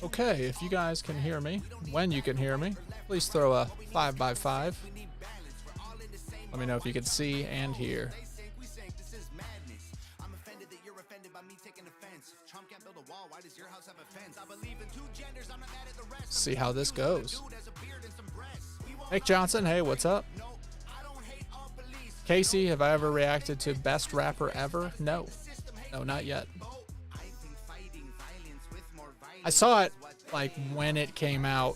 Okay, if you guys can hear me, when you can hear me, please throw a 5x5. Let me know if you can see and hear. See how this goes. Nick Johnson, hey, what's up? Casey, have I ever reacted to best rapper ever? No. No, not yet. I saw it like when it came out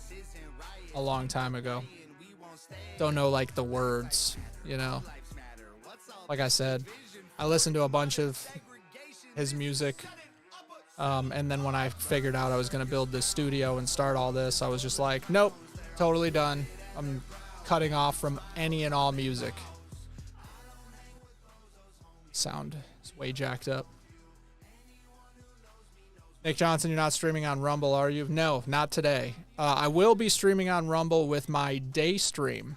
a long time ago. Don't know like the words, you know. Like I said, I listened to a bunch of his music. And then when I figured out I was going to build this studio and start all this, I was just like, nope, totally done. I'm cutting off from any and all music. Sound is way jacked up. Nick Johnson, you're not streaming on Rumble, are you? No, not today. I will be streaming on Rumble with my day stream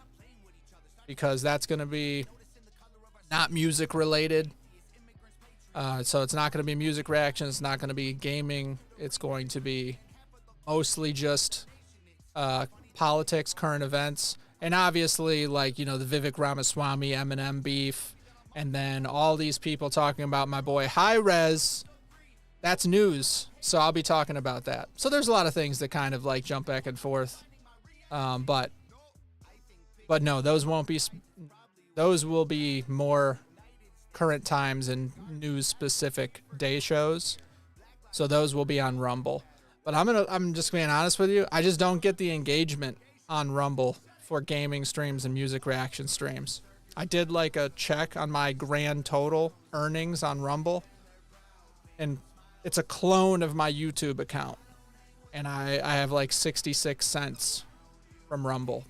because that's going to be not music related. So it's not going to be music reactions. It's not going to be gaming. It's going to be mostly just politics, current events, and obviously, like, you know, the Vivek Ramaswamy Eminem beef, and then all these people talking about my boy Hi-Rez. That's news, so I'll be talking about that. So there's a lot of things that kind of like jump back and forth, but no, those won't be. Those will be more current times and news specific day shows. So those will be on Rumble. But I'm just being honest with you. I just don't get the engagement on Rumble for gaming streams and music reaction streams. I did like a check on my grand total earnings on Rumble, and it's a clone of my YouTube account. And I have like 66 cents from Rumble.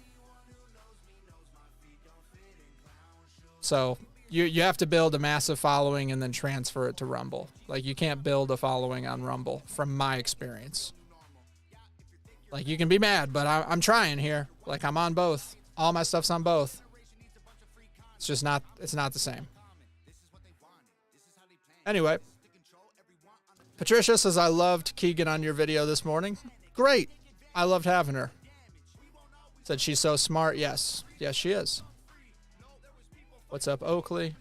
So you have to build a massive following and then transfer it to Rumble. Like, you can't build a following on Rumble from my experience. Like, you can be mad, but I'm trying here. Like, I'm on both. All my stuff's on both. It's just not, it's not the same. Anyway. Patricia says, I loved Keegan on your video this morning. Great. I loved having her. Said she's so smart. Yes. Yes, she is. What's up, Oakley?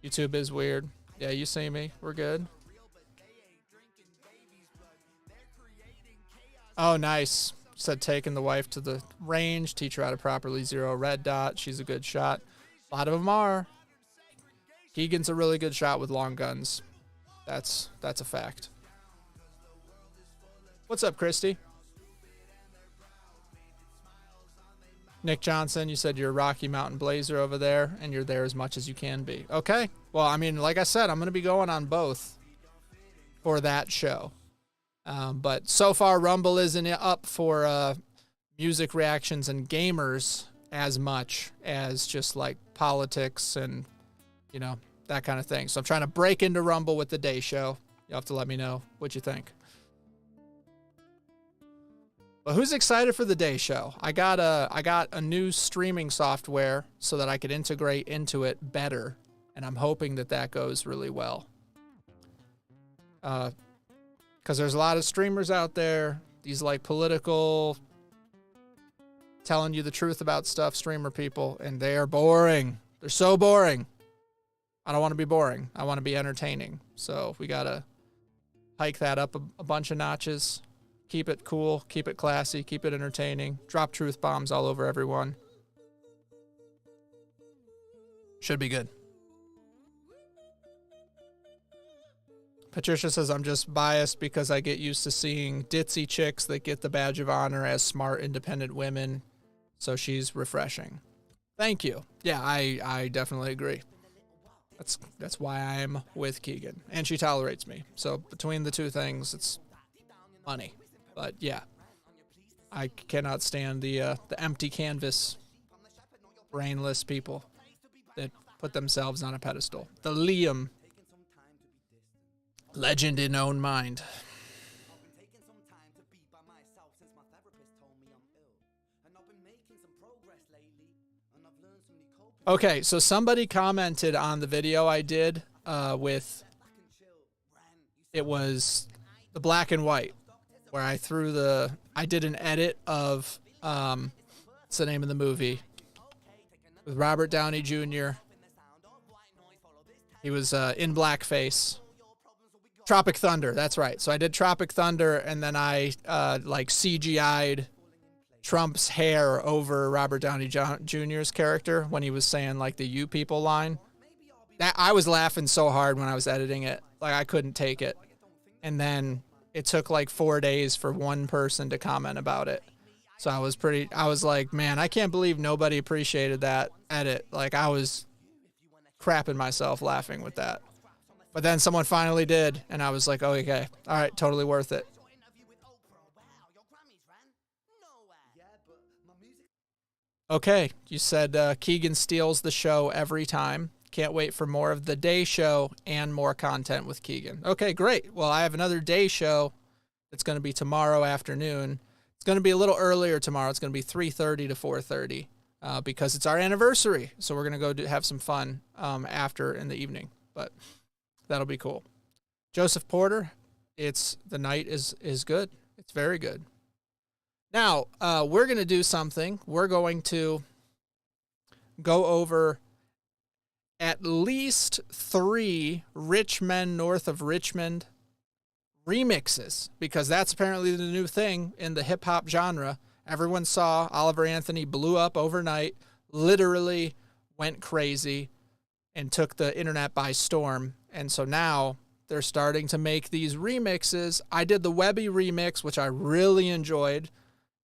YouTube is weird. Yeah, you see me. We're good. Oh, nice. Said taking the wife to the range, teach her how to properly zero a red dot. She's a good shot. A lot of them are. Keegan's a really good shot with long guns. That's a fact. What's up, Christy? Nick Johnson, you said you're a Rocky Mountain Blazer over there, and you're there as much as you can be. Okay. Well, I mean, like I said, I'm going to be going on both for that show. But so far, Rumble isn't up for music reactions and gamers as much as just like politics and, you know, that kind of thing. So I'm trying to break into Rumble with the day show. You'll have to let me know what you think. But who's excited for the day show? I got a new streaming software so that I could integrate into it better, and I'm hoping that that goes really well. Because there's a lot of streamers out there, these like political, telling you the truth about stuff streamer people, and they are boring. They're so boring. I don't want to be boring. I want to be entertaining. So we got to hike that up a bunch of notches. Keep it cool. Keep it classy. Keep it entertaining. Drop truth bombs all over everyone. Should be good. Patricia says, I'm just biased because I get used to seeing ditzy chicks that get the badge of honor as smart, independent women. So she's refreshing. Thank you. Yeah, I definitely agree. That's why I'm with Keegan. And she tolerates me. So between the two things, it's money. But yeah, I cannot stand the empty canvas, brainless people that put themselves on a pedestal. The Liam, legend in own mind. Okay, so somebody commented on the video I did with, it was the black and white, where I did an edit of, what's the name of the movie? With Robert Downey Jr. He was in blackface. Tropic Thunder, that's right. So I did Tropic Thunder, and then I like CGI'd Trump's hair over Robert Downey Jr.'s character when he was saying like the "you people" line. That I was laughing so hard when I was editing it, like I couldn't take it. And then it took like 4 days for one person to comment about it. So I was like, man, I can't believe nobody appreciated that edit. Like I was crapping myself laughing with that. But then someone finally did, and I was like, oh, okay, all right, totally worth it. Okay, you said Keegan steals the show every time. Can't wait for more of the day show and more content with Keegan. Okay, great. Well, I have another day show that's going to be tomorrow afternoon. It's going to be a little earlier tomorrow. It's going to be 3:30 to 4:30 because it's our anniversary. So we're going to go have some fun after in the evening. But that'll be cool. Joseph Porter, the night is good. It's very good. Now, we're going to do something. We're going to go over at least 3 Rich Men North of Richmond remixes, because that's apparently the new thing in the hip-hop genre. Everyone saw Oliver Anthony blew up overnight, literally went crazy, and took the internet by storm. And so now they're starting to make these remixes. I did the Webby remix, which I really enjoyed,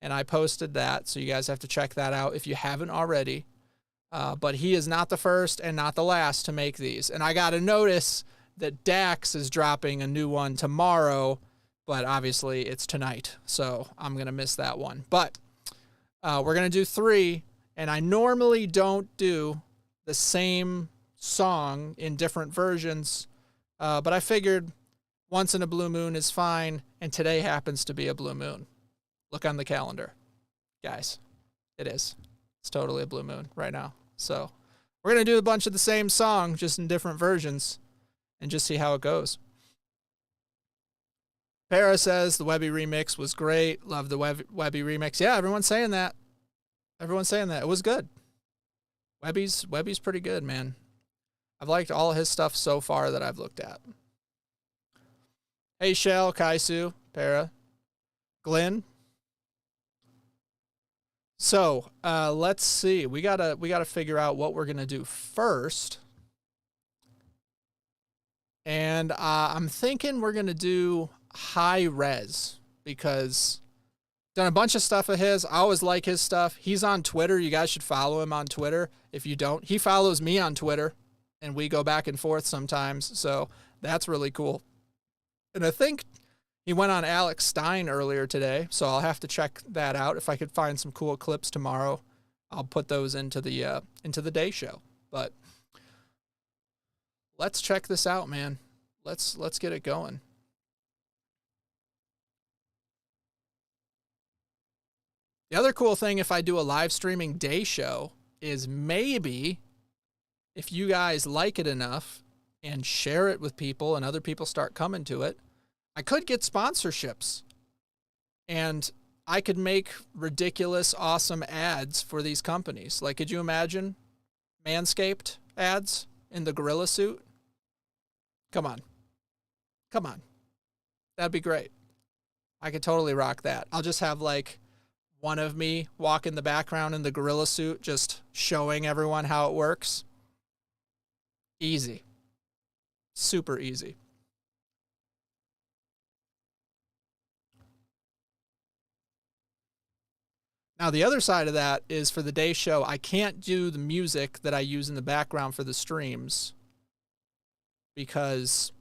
and I posted that, so you guys have to check that out if you haven't already. But he is not the first and not the last to make these. And I got a notice that Dax is dropping a new one tomorrow, but obviously it's tonight, so I'm going to miss that one. But we're going to do 3, and I normally don't do the same song in different versions, but I figured once in a blue moon is fine, and today happens to be a blue moon. Look on the calendar, guys. It is. It's totally a blue moon right now. So we're going to do a bunch of the same song, just in different versions, and just see how it goes. Para says the Webby remix was great. Love the Webby remix. Yeah, everyone's saying that. Everyone's saying that. It was good. Webby's pretty good, man. I've liked all of his stuff so far that I've looked at. Hey, Shell, Kaisu, Para, Glenn. So let's see. We gotta figure out what we're gonna do first. And I'm thinking we're gonna do High Res, because done a bunch of stuff of his. I always like his stuff. He's on Twitter. You guys should follow him on Twitter if you don't. He follows me on Twitter, and we go back and forth sometimes. So that's really cool. And I think he went on Alex Stein earlier today, so I'll have to check that out. If I could find some cool clips tomorrow, I'll put those into the day show. But let's check this out, man. Let's get it going. The other cool thing, if I do a live streaming day show, is maybe if you guys like it enough and share it with people and other people start coming to it, I could get sponsorships, and I could make ridiculous, awesome ads for these companies. Like, could you imagine Manscaped ads in the gorilla suit? Come on. Come on. That'd be great. I could totally rock that. I'll just have, like, one of me walk in the background in the gorilla suit, just showing everyone how it works. Easy. Super easy. Now, the other side of that is for the day show, I can't do the music that I use in the background for the streams, because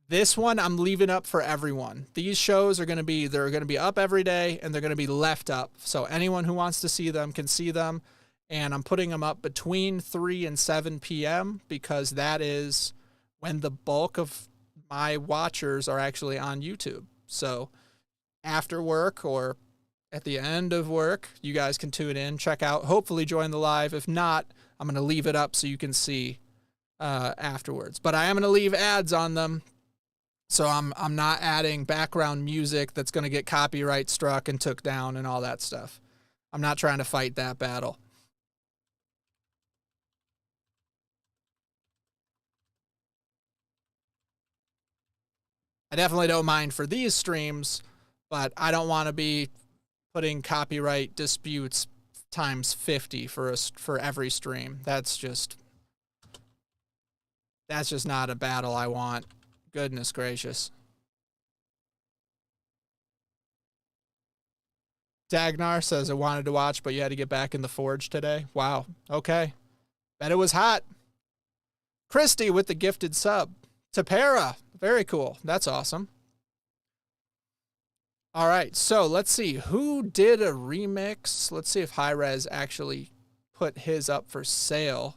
this one I'm leaving up for everyone. These shows are they're going to be up every day, and they're going to be left up. So anyone who wants to see them can see them. And I'm putting them up between 3 and 7 p.m. because that is when the bulk of my watchers are actually on YouTube. So after work or at the end of work, you guys can tune in, check out, hopefully join the live. If not, I'm going to leave it up so you can see afterwards. But I am going to leave ads on them. So I'm not adding background music that's going to get copyright struck and took down and all that stuff. I'm not trying to fight that battle. I definitely don't mind for these streams, but I don't want to be putting copyright disputes times 50 for every stream. That's just not a battle I want. Goodness gracious. Dagnar says, I wanted to watch, but you had to get back in the forge today. Wow. Okay. Bet it was hot. Christy with the gifted sub. Tapera. Very cool. That's awesome. All right. So let's see who did a remix. Let's see if Hi-Rez actually put his up for sale.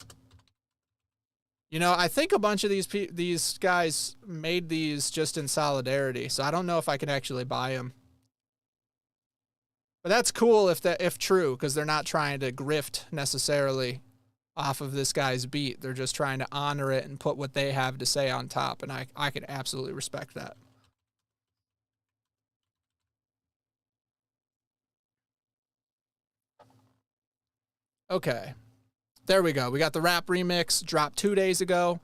You know, I think a bunch of these guys made these just in solidarity. So I don't know if I can actually buy them. But that's cool if true, because they're not trying to grift necessarily off of this guy's beat. They're just trying to honor it and put what they have to say on top, and I can absolutely respect that. Okay, there we go. We got the rap remix, dropped 2 days ago,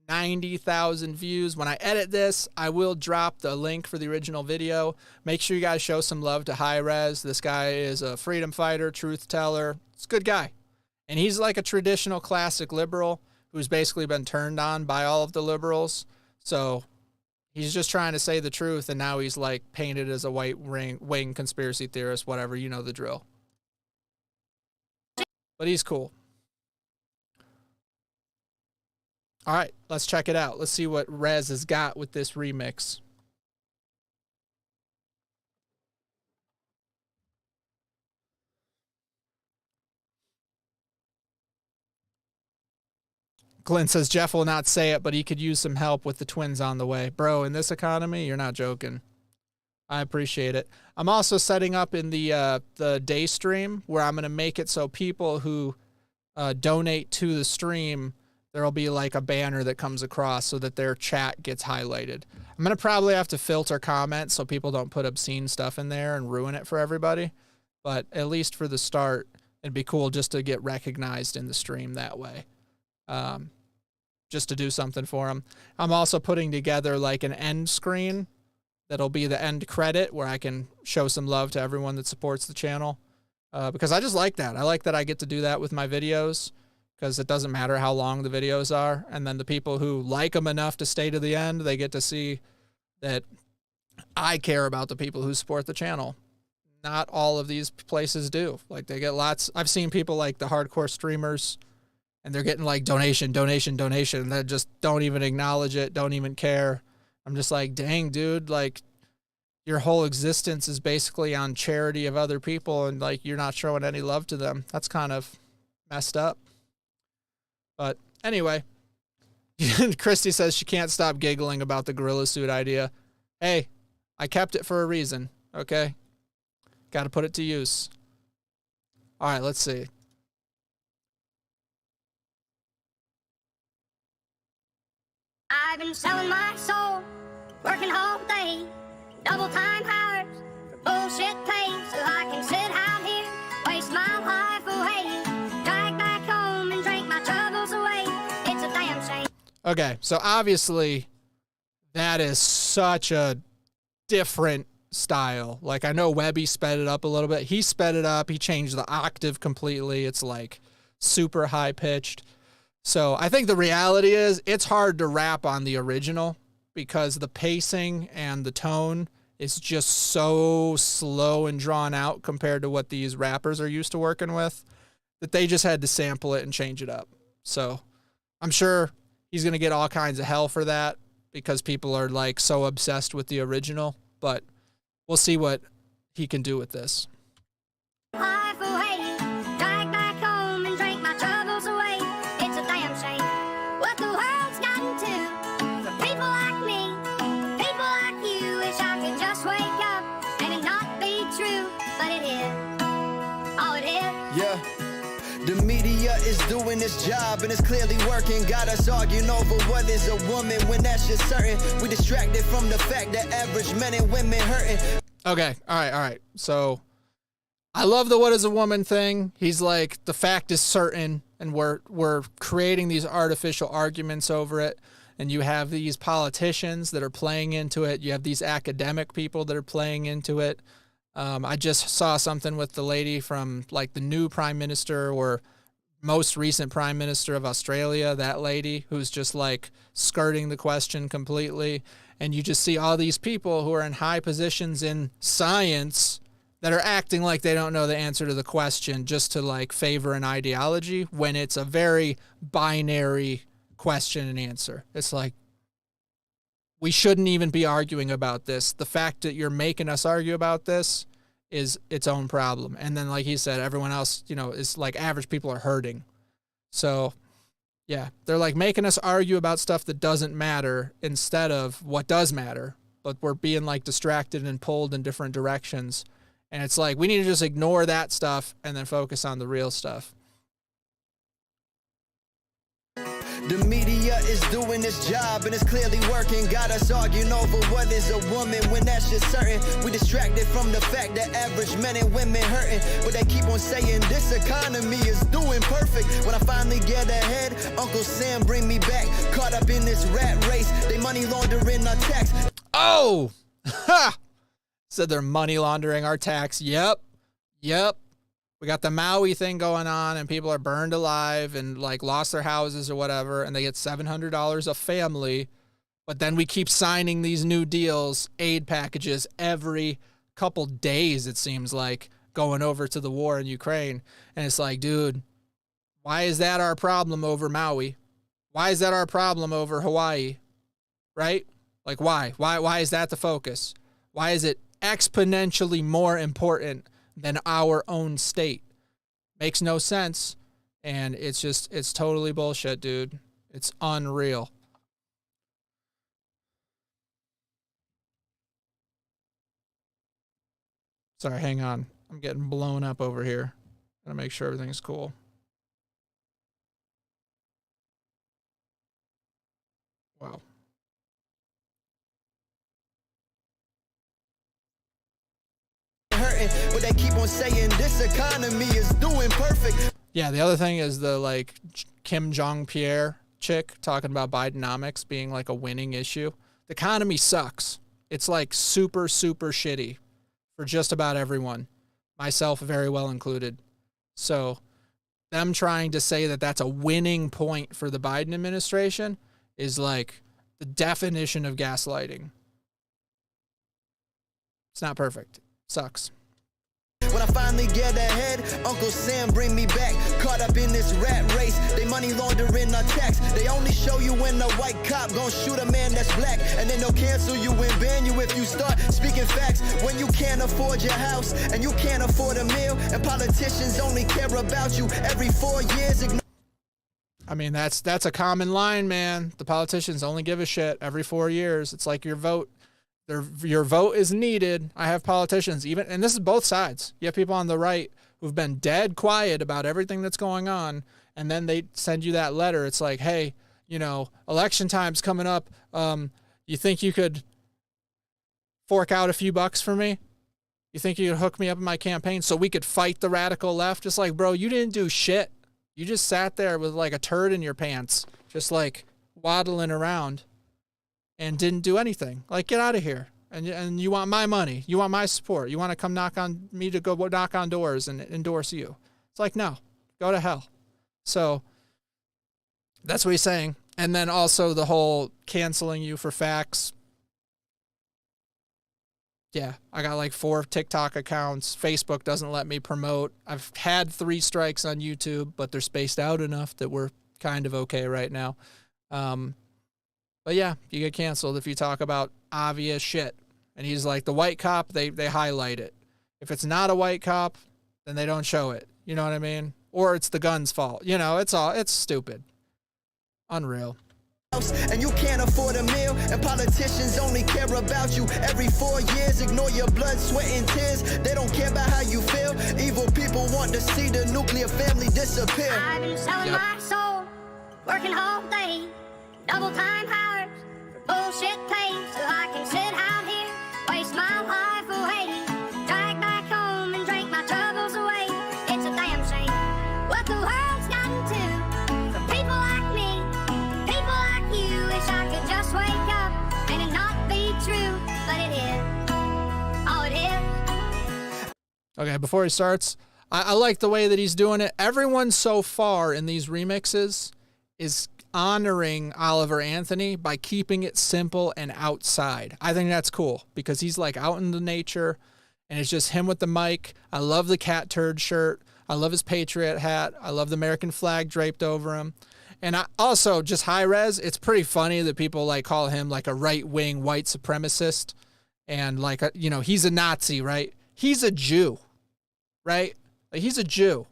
90,000 views. When I edit this, I will drop the link for the original video. Make sure you guys show some love to Hi-Rez. This guy is a freedom fighter, truth teller. It's a good guy. And he's like a traditional classic liberal who's basically been turned on by all of the liberals. So he's just trying to say the truth, and now he's like painted as a white wing conspiracy theorist, whatever. You know the drill. But he's cool. All right, let's check it out. Let's see what Rez has got with this remix. Clint says Jeff will not say it, but he could use some help with the twins on the way. Bro, in this economy, you're not joking. I appreciate it. I'm also setting up in the day stream where I'm going to make it so people who donate to the stream, there'll be like a banner that comes across so that their chat gets highlighted. I'm going to probably have to filter comments so people don't put obscene stuff in there and ruin it for everybody. But at least for the start, it'd be cool just to get recognized in the stream that way. Just to do something for them. I'm also putting together like an end screen that'll be the end credit where I can show some love to everyone that supports the channel. Because I just like that. I like that I get to do that with my videos because it doesn't matter how long the videos are. And then the people who like them enough to stay to the end, they get to see that I care about the people who support the channel. Not all of these places do. Like they get lots. I've seen people like the hardcore streamers and they're getting like donation. They just don't even acknowledge it, don't even care. I'm just like, dang, dude, like your whole existence is basically on charity of other people and like you're not showing any love to them. That's kind of messed up. But anyway, Christy says she can't stop giggling about the gorilla suit idea. Hey, I kept it for a reason, okay? Got to put it to use. All right, let's see. I've been selling my soul, working all day, double time hours, bullshit pay, so I can sit out here, waste my life away, drag back home and drink my troubles away. It's a damn shame. Okay, so obviously that is such a different style. Like I know Webby sped it up a little bit. He sped it up. He changed the octave completely. It's like super high pitched. So I think the reality is it's hard to rap on the original because the pacing and the tone is just so slow and drawn out compared to what these rappers are used to working with that they just had to sample it and change it up. So I'm sure he's going to get all kinds of hell for that because people are like so obsessed with the original, but we'll see what he can do with this. Life away, drag back home and drink my troubles away. It's a damn shame what the world's gotten to. For people like me, people like you, wish I could just wake up and it not be true, but it is. Oh, it is. Yeah. The media is doing its job and it's clearly working. Got us arguing over what is a woman when that's just certain. We distracted from the fact that average men and women hurting. Okay, all right. So I love the what is a woman thing. He's like, the fact is certain, and we're creating these artificial arguments over it. And you have these politicians that are playing into it. You have these academic people that are playing into it. I just saw something with the lady from like the new prime minister or most recent prime minister of Australia, that lady who's just like skirting the question completely. And you just see all these people who are in high positions in science that are acting like they don't know the answer to the question just to like favor an ideology when it's a very binary question and answer. It's like, we shouldn't even be arguing about this. The fact that you're making us argue about this is its own problem. And then, like he said, everyone else, you know, is like average people are hurting. So yeah, they're like making us argue about stuff that doesn't matter instead of what does matter, but we're being like distracted and pulled in different directions. And it's like, we need to just ignore that stuff and then focus on the real stuff. The media is doing its job and it's clearly working. Got us arguing over what is a woman when that's just certain. We distracted from the fact that average men and women hurting. But they keep on saying this economy is doing perfect. When I finally get ahead, Uncle Sam bring me back. Caught up in this rat race, they money laundering our tax. Oh, ha! Said they're money laundering our tax. Yep. We got the Maui thing going on and people are burned alive and like lost their houses or whatever. And they get $700 a family. But then we keep signing these new deals, aid packages every couple days, it seems like, going over to the war in Ukraine. And it's like, dude, why is that our problem over Maui? Why is that our problem over Hawaii? Right? Like, why? Why is that the focus? Why is it exponentially more important than our own state? Makes no sense. And it's totally bullshit, dude. It's unreal. Sorry, hang on. I'm getting blown up over here. Gotta make sure everything's cool. Wow. But they keep on saying this economy is doing perfect. Yeah, the other thing is the like Kim Jong-Pierre chick talking about Bidenomics being like a winning issue. The economy sucks. It's like super, super shitty for just about everyone, myself very well included. So them trying to say that that's a winning point for the Biden administration is like the definition of gaslighting. It's not perfect. Sucks. When I finally get ahead, Uncle Sam bring me back. Caught up in this rat race, they money laundering our tax. They only show you when a white cop gon' shoot a man that's black. And then they'll cancel you and ban you if you start speaking facts. When you can't afford your house and you can't afford a meal, and politicians only care about you every 4 years. I mean, that's a common line, man. The politicians only give a shit every 4 years. It's like your vote. Your vote is needed. I have politicians, even, and this is both sides. You have people on the right who've been dead quiet about everything that's going on, and then they send you that letter. It's like, hey, you know, election time's coming up. You think you could fork out a few bucks for me? You think you could hook me up in my campaign so we could fight the radical left? Just like, bro, you didn't do shit. You just sat there with like a turd in your pants, just like waddling around. And didn't do anything. Like, get out of here. And you want my money. You want my support. You want to come knock on me to go knock on doors and endorse you. It's like, no, go to hell. So that's what he's saying. And then also the whole canceling you for facts. Yeah, I got like 4 TikTok accounts. Facebook doesn't let me promote. I've had 3 strikes on YouTube, but they're spaced out enough that we're kind of okay right now. But yeah, you get canceled if you talk about obvious shit. And he's like, the white cop, they highlight it. If it's not a white cop, then they don't show it. You know what I mean? Or it's the gun's fault. You know, it's stupid. Unreal. and you can't afford a meal, and politicians only care about you every 4 years. Ignore your blood, sweat, and tears. They don't care about how you feel. Evil people want to see the nuclear family disappear. I've been selling my soul, working all day, double time hours, bullshit pay, so I can sit out here, waste my life away, drag back home and drink my troubles away. It's a damn shame what the world's gotten to. For people like me, people like you, wish I could just wake up and it not be true, but it is. Oh, it is. Okay, before he starts, I like the way that he's doing it. Everyone so far in these remixes is honoring Oliver Anthony by keeping it simple and outside. I think that's cool because he's like out in the nature and it's just him with the mic. I love the cat turd shirt. I love his Patriot hat. I love the American flag draped over him. And I also, just high res, it's pretty funny that people like call him like a right-wing white supremacist and like, he's a Nazi, right? He's a Jew, right? Like, he's a Jew.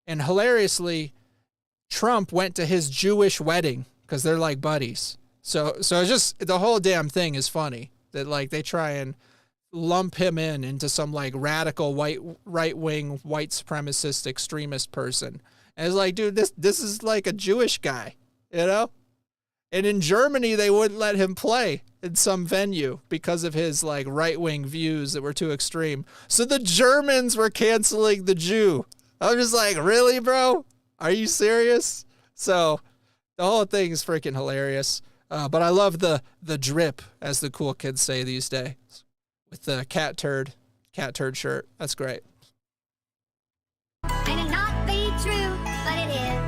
And hilariously, Trump went to his Jewish wedding because they're like buddies. So it's just, the whole damn thing is funny that like they try and lump him into some like radical right-wing white supremacist extremist person. And it's like, dude, this is like a Jewish guy, you know? And in Germany, they wouldn't let him play in some venue because of his like right-wing views that were too extreme. So the Germans were canceling the Jew. I'm just like, really, bro? Are you serious? So the whole thing is freaking hilarious. But I love the drip, as the cool kids say these days, with the cat turd shirt. That's great. And it not be true, but it is.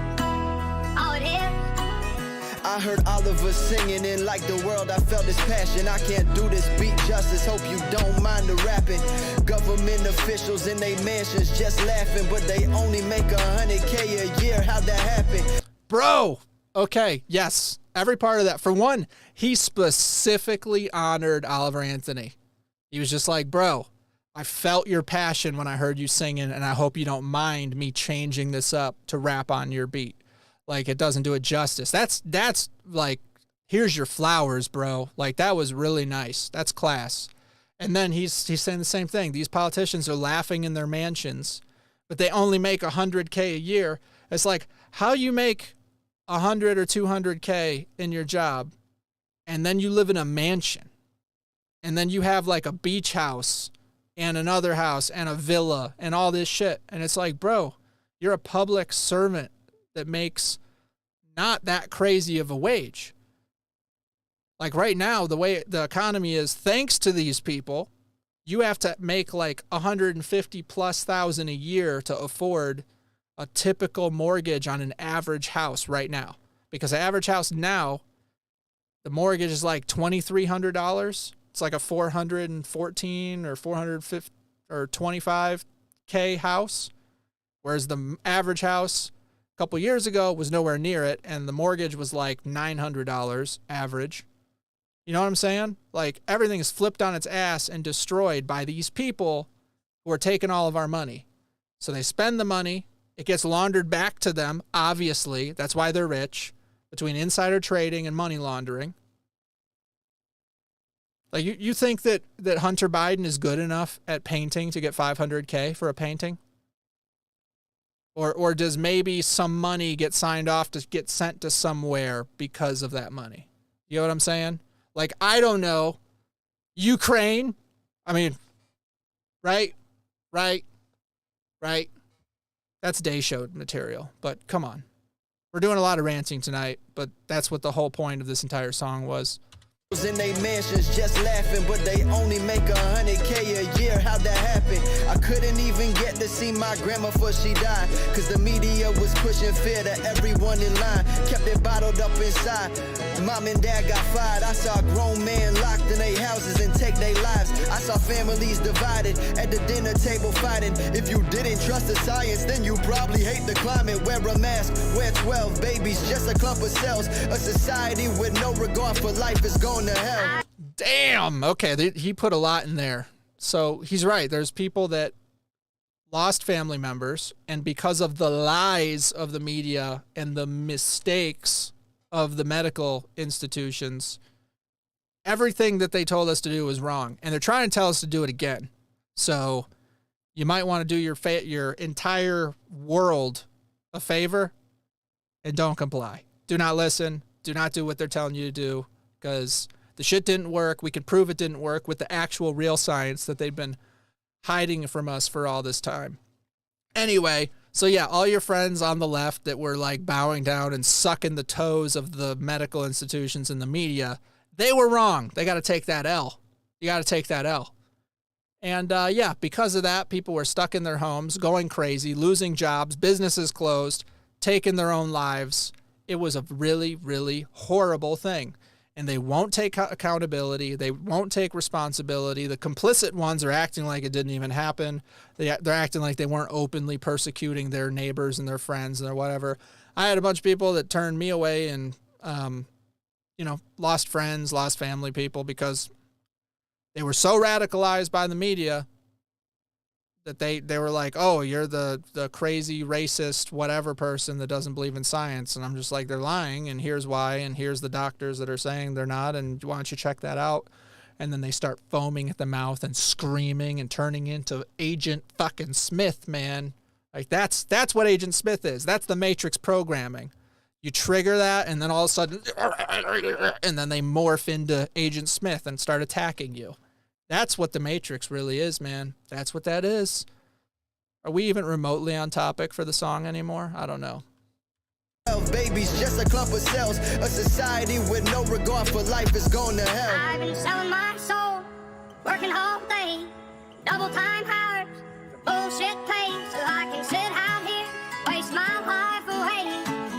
Oh, it is. I heard Oliver singing and like the world, I felt his passion. I can't do this beat justice, hope you don't mind the rapping. Government officials in they mansions just laughing, but they only make $100K a year. How'd that happen? Bro, okay, yes, every part of that. For one, he specifically honored Oliver Anthony. He was just like, bro, I felt your passion when I heard you singing, and I hope you don't mind me changing this up to rap on your beat. Like, it doesn't do it justice. That's like, here's your flowers, bro. Like, that was really nice. That's class. And then he's saying the same thing. These politicians are laughing in their mansions, but they only make $100K a year. It's like, how you make 100 or 200K in your job, and then you live in a mansion, and then you have like a beach house and another house and a villa and all this shit. And it's like, bro, you're a public servant that makes not that crazy of a wage. Like right now, the way the economy is, thanks to these people, you have to make like 150,000+ a year to afford a typical mortgage on an average house right now. Because the average house now, the mortgage is like $2,300. It's like a 414 or 450 or 25K house, whereas the average house a couple years ago was nowhere near it, and the mortgage was like $900 average. You know what I'm saying? Like, everything is flipped on its ass and destroyed by these people who are taking all of our money. So they spend the money. It gets laundered back to them, obviously. That's why they're rich, between insider trading and money laundering. Like, you think that Hunter Biden is good enough at painting to get $500K for a painting? Or does maybe some money get signed off to get sent to somewhere because of that money? You know what I'm saying? Like, I don't know. Ukraine? I mean, right? That's day show material, but come on. We're doing a lot of ranting tonight, but that's what the whole point of this entire song was. In they mansions just laughing, but they only make $100K a year. How'd that happen? I couldn't even get to see my grandma before she died, cause the media was pushing fear to everyone in line. Kept it bottled up inside. Mom and dad got fired. I saw a grown man locked in their houses and take their lives. I saw families divided at the dinner table fighting. If you didn't trust the science, then you probably hate the climate. Wear a mask, wear 12 babies, just a clump of cells. A society with no regard for life is going to hell. Damn. Okay, he put a lot in there. So he's right. There's people that lost family members, and because of the lies of the media and the mistakes of the medical institutions, everything that they told us to do was wrong, and they're trying to tell us to do it again. So you might want to do your entire world a favor and don't comply. Do not listen. Do not do what they're telling you to do, because the shit didn't work. We could prove it didn't work with the actual real science that they've been hiding from us for all this time. Anyway, so yeah, all your friends on the left that were like bowing down and sucking the toes of the medical institutions and the media, they were wrong. They got to take that L. You got to take that L. And yeah, because of that, people were stuck in their homes, going crazy, losing jobs, businesses closed, taking their own lives. It was a really, really horrible thing. And they won't take accountability. They won't take responsibility. The complicit ones are acting like it didn't even happen. They're acting like they weren't openly persecuting their neighbors and their friends and their whatever. I had a bunch of people that turned me away and, lost friends, lost family people because they were so radicalized by the media that they were like, oh, you're the crazy racist whatever person that doesn't believe in science. And I'm just like, they're lying, and here's why, and here's the doctors that are saying they're not, and why don't you check that out? And then they start foaming at the mouth and screaming and turning into Agent fucking Smith, man. Like that's what Agent Smith is. That's the Matrix programming. You trigger that, and then all of a sudden, and then they morph into Agent Smith and start attacking you. That's what the Matrix really is, man. That's what that is. Are we even remotely on topic for the song anymore? I don't know. Babies, just a clump of cells. A society with no regard for life is going to hell. I've been selling my soul, working all day, double time hours, bullshit pay, so I can sit out here, waste my life away,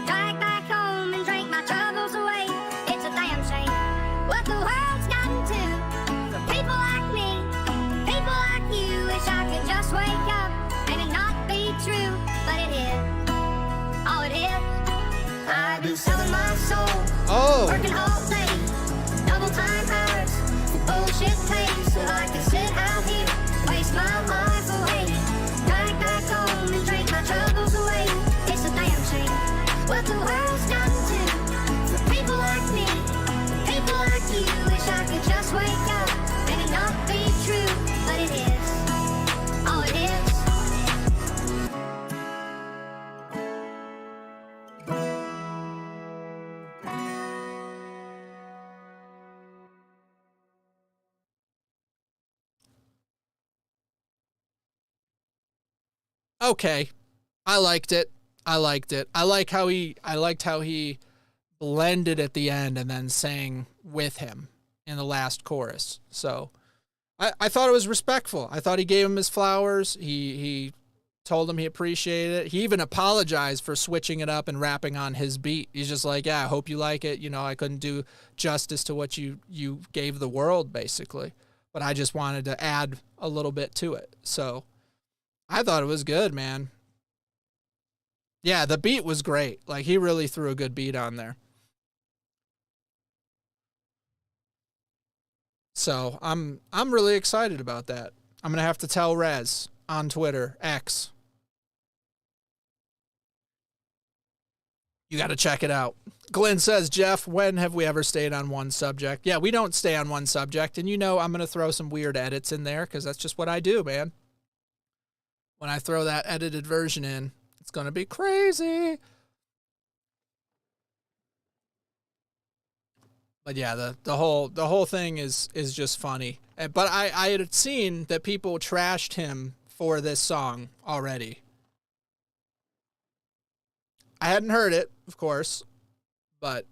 drag back home and drink my troubles away. It's a damn shame what the world's gotten to. For people like me, people like you, wish I could just wake up and it not be true, but it is. Oh, it is. I've been selling my soul, working all day, double time hours, bullshit pay, so I can sit out here, waste my life away, drag back home and drink my troubles away. It's a damn shame what the world's gotten to. For people like me, people like you, wish I could just wake up and it not be true, but it is. Oh, it is. Okay. I liked it. I liked how he blended at the end and then sang with him in the last chorus. So I thought it was respectful. I thought he gave him his flowers. He told him he appreciated it. He even apologized for switching it up and rapping on his beat. He's just like, yeah, I hope you like it. You know, I couldn't do justice to what you gave the world, basically. But I just wanted to add a little bit to it. So I thought it was good, man. Yeah, the beat was great. Like, he really threw a good beat on there. So I'm really excited about that. I'm going to have to tell Rez on Twitter, X. You got to check it out. Glenn says, Jeff, when have we ever stayed on one subject? Yeah, we don't stay on one subject. And you know I'm going to throw some weird edits in there because that's just what I do, man. When I throw that edited version in, it's going to be crazy. But yeah, the whole thing is just funny. But I had seen that people trashed him for this song already. I hadn't heard it, of course, but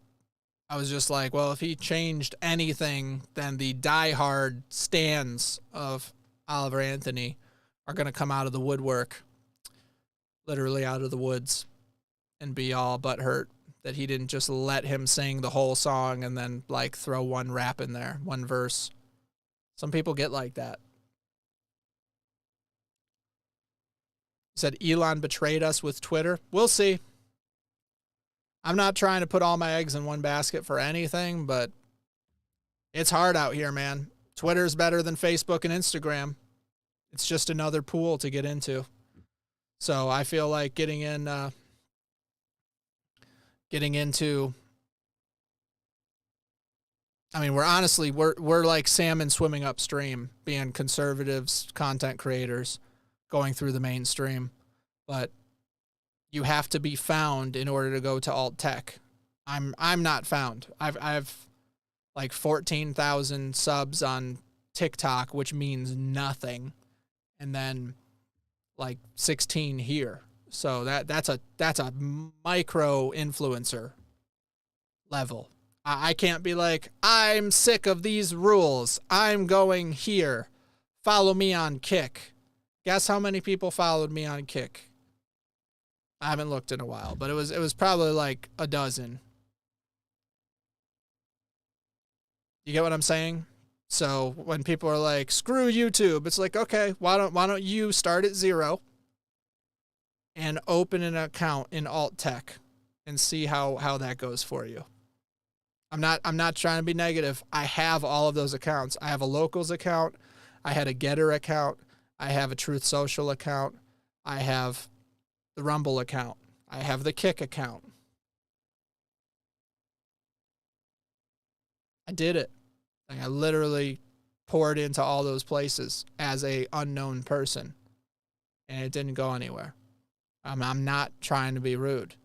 I was just like, well, if he changed anything, then the diehard stans of Oliver Anthony are going to come out of the woodwork, literally out of the woods, and be all butthurt that he didn't just let him sing the whole song and then, like, throw one rap in there, one verse. Some people get like that. Said Elon betrayed us with Twitter. We'll see. I'm not trying to put all my eggs in one basket for anything, but it's hard out here, man. Twitter's better than Facebook and Instagram. It's just another pool to get into. So I feel like getting into I mean, we're like salmon swimming upstream, being conservatives, content creators, going through the mainstream. But you have to be found in order to go to alt tech. I'm not found. I've like 14,000 subs on TikTok, which means nothing, and then like 16 here. So that's a micro influencer level. I can't be like, I'm sick of these rules, I'm going here. Follow me on Kick. Guess how many people followed me on Kick? I haven't looked in a while, but it was probably like a dozen. You get what I'm saying? So when people are like, screw YouTube, it's like, okay, why don't you start at 0 and open an account in alt tech and see how that goes for you. I'm not trying to be negative. I have all of those accounts. I have a Locals account. I had a Getter account. I have a Truth Social account. I have the Rumble account. I have the Kick account. I did it. Like, I literally poured into all those places as a unknown person, and it didn't go anywhere. I'm not trying to be rude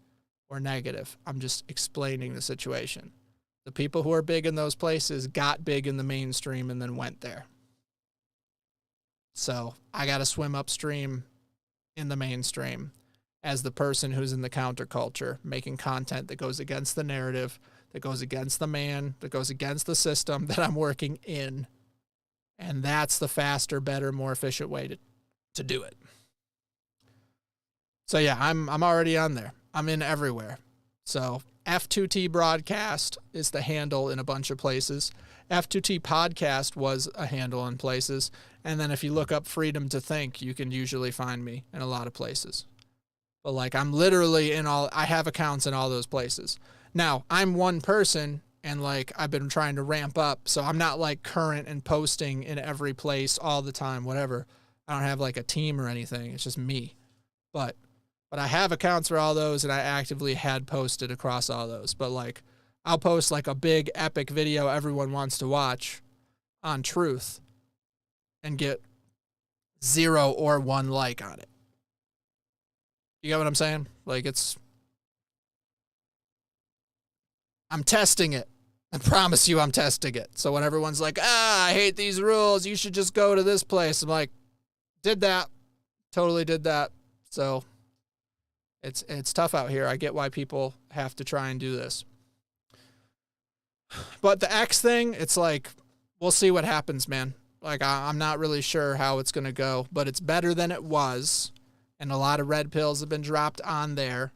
or negative. I'm just explaining the situation. The people who are big in those places got big in the mainstream and then went there. So I got to swim upstream in the mainstream as the person who's in the counterculture, making content that goes against the narrative, that goes against the man, that goes against the system that I'm working in. And that's the faster, better, more efficient way to do it. So yeah, I'm already on there. I'm in everywhere. So F2T Broadcast is the handle in a bunch of places. F2T Podcast was a handle in places. And then if you look up Freedom to Think, you can usually find me in a lot of places. But like, I'm literally I have accounts in all those places. Now, I'm one person, and like, I've been trying to ramp up, so I'm not like current and posting in every place all the time, whatever. I don't have like a team or anything. It's just me. But I have accounts for all those, and I actively had posted across all those. But like, I'll post like a big epic video everyone wants to watch on Truth and get 0 or 1 like on it. You get what I'm saying? Like, I'm testing it. I promise you I'm testing it. So when everyone's like, I hate these rules, you should just go to this place. I'm like, did that. Totally did that. So it's tough out here. I get why people have to try and do this. But the X thing, it's like, we'll see what happens, man. Like, I'm not really sure how it's going to go, but it's better than it was. And a lot of red pills have been dropped on there.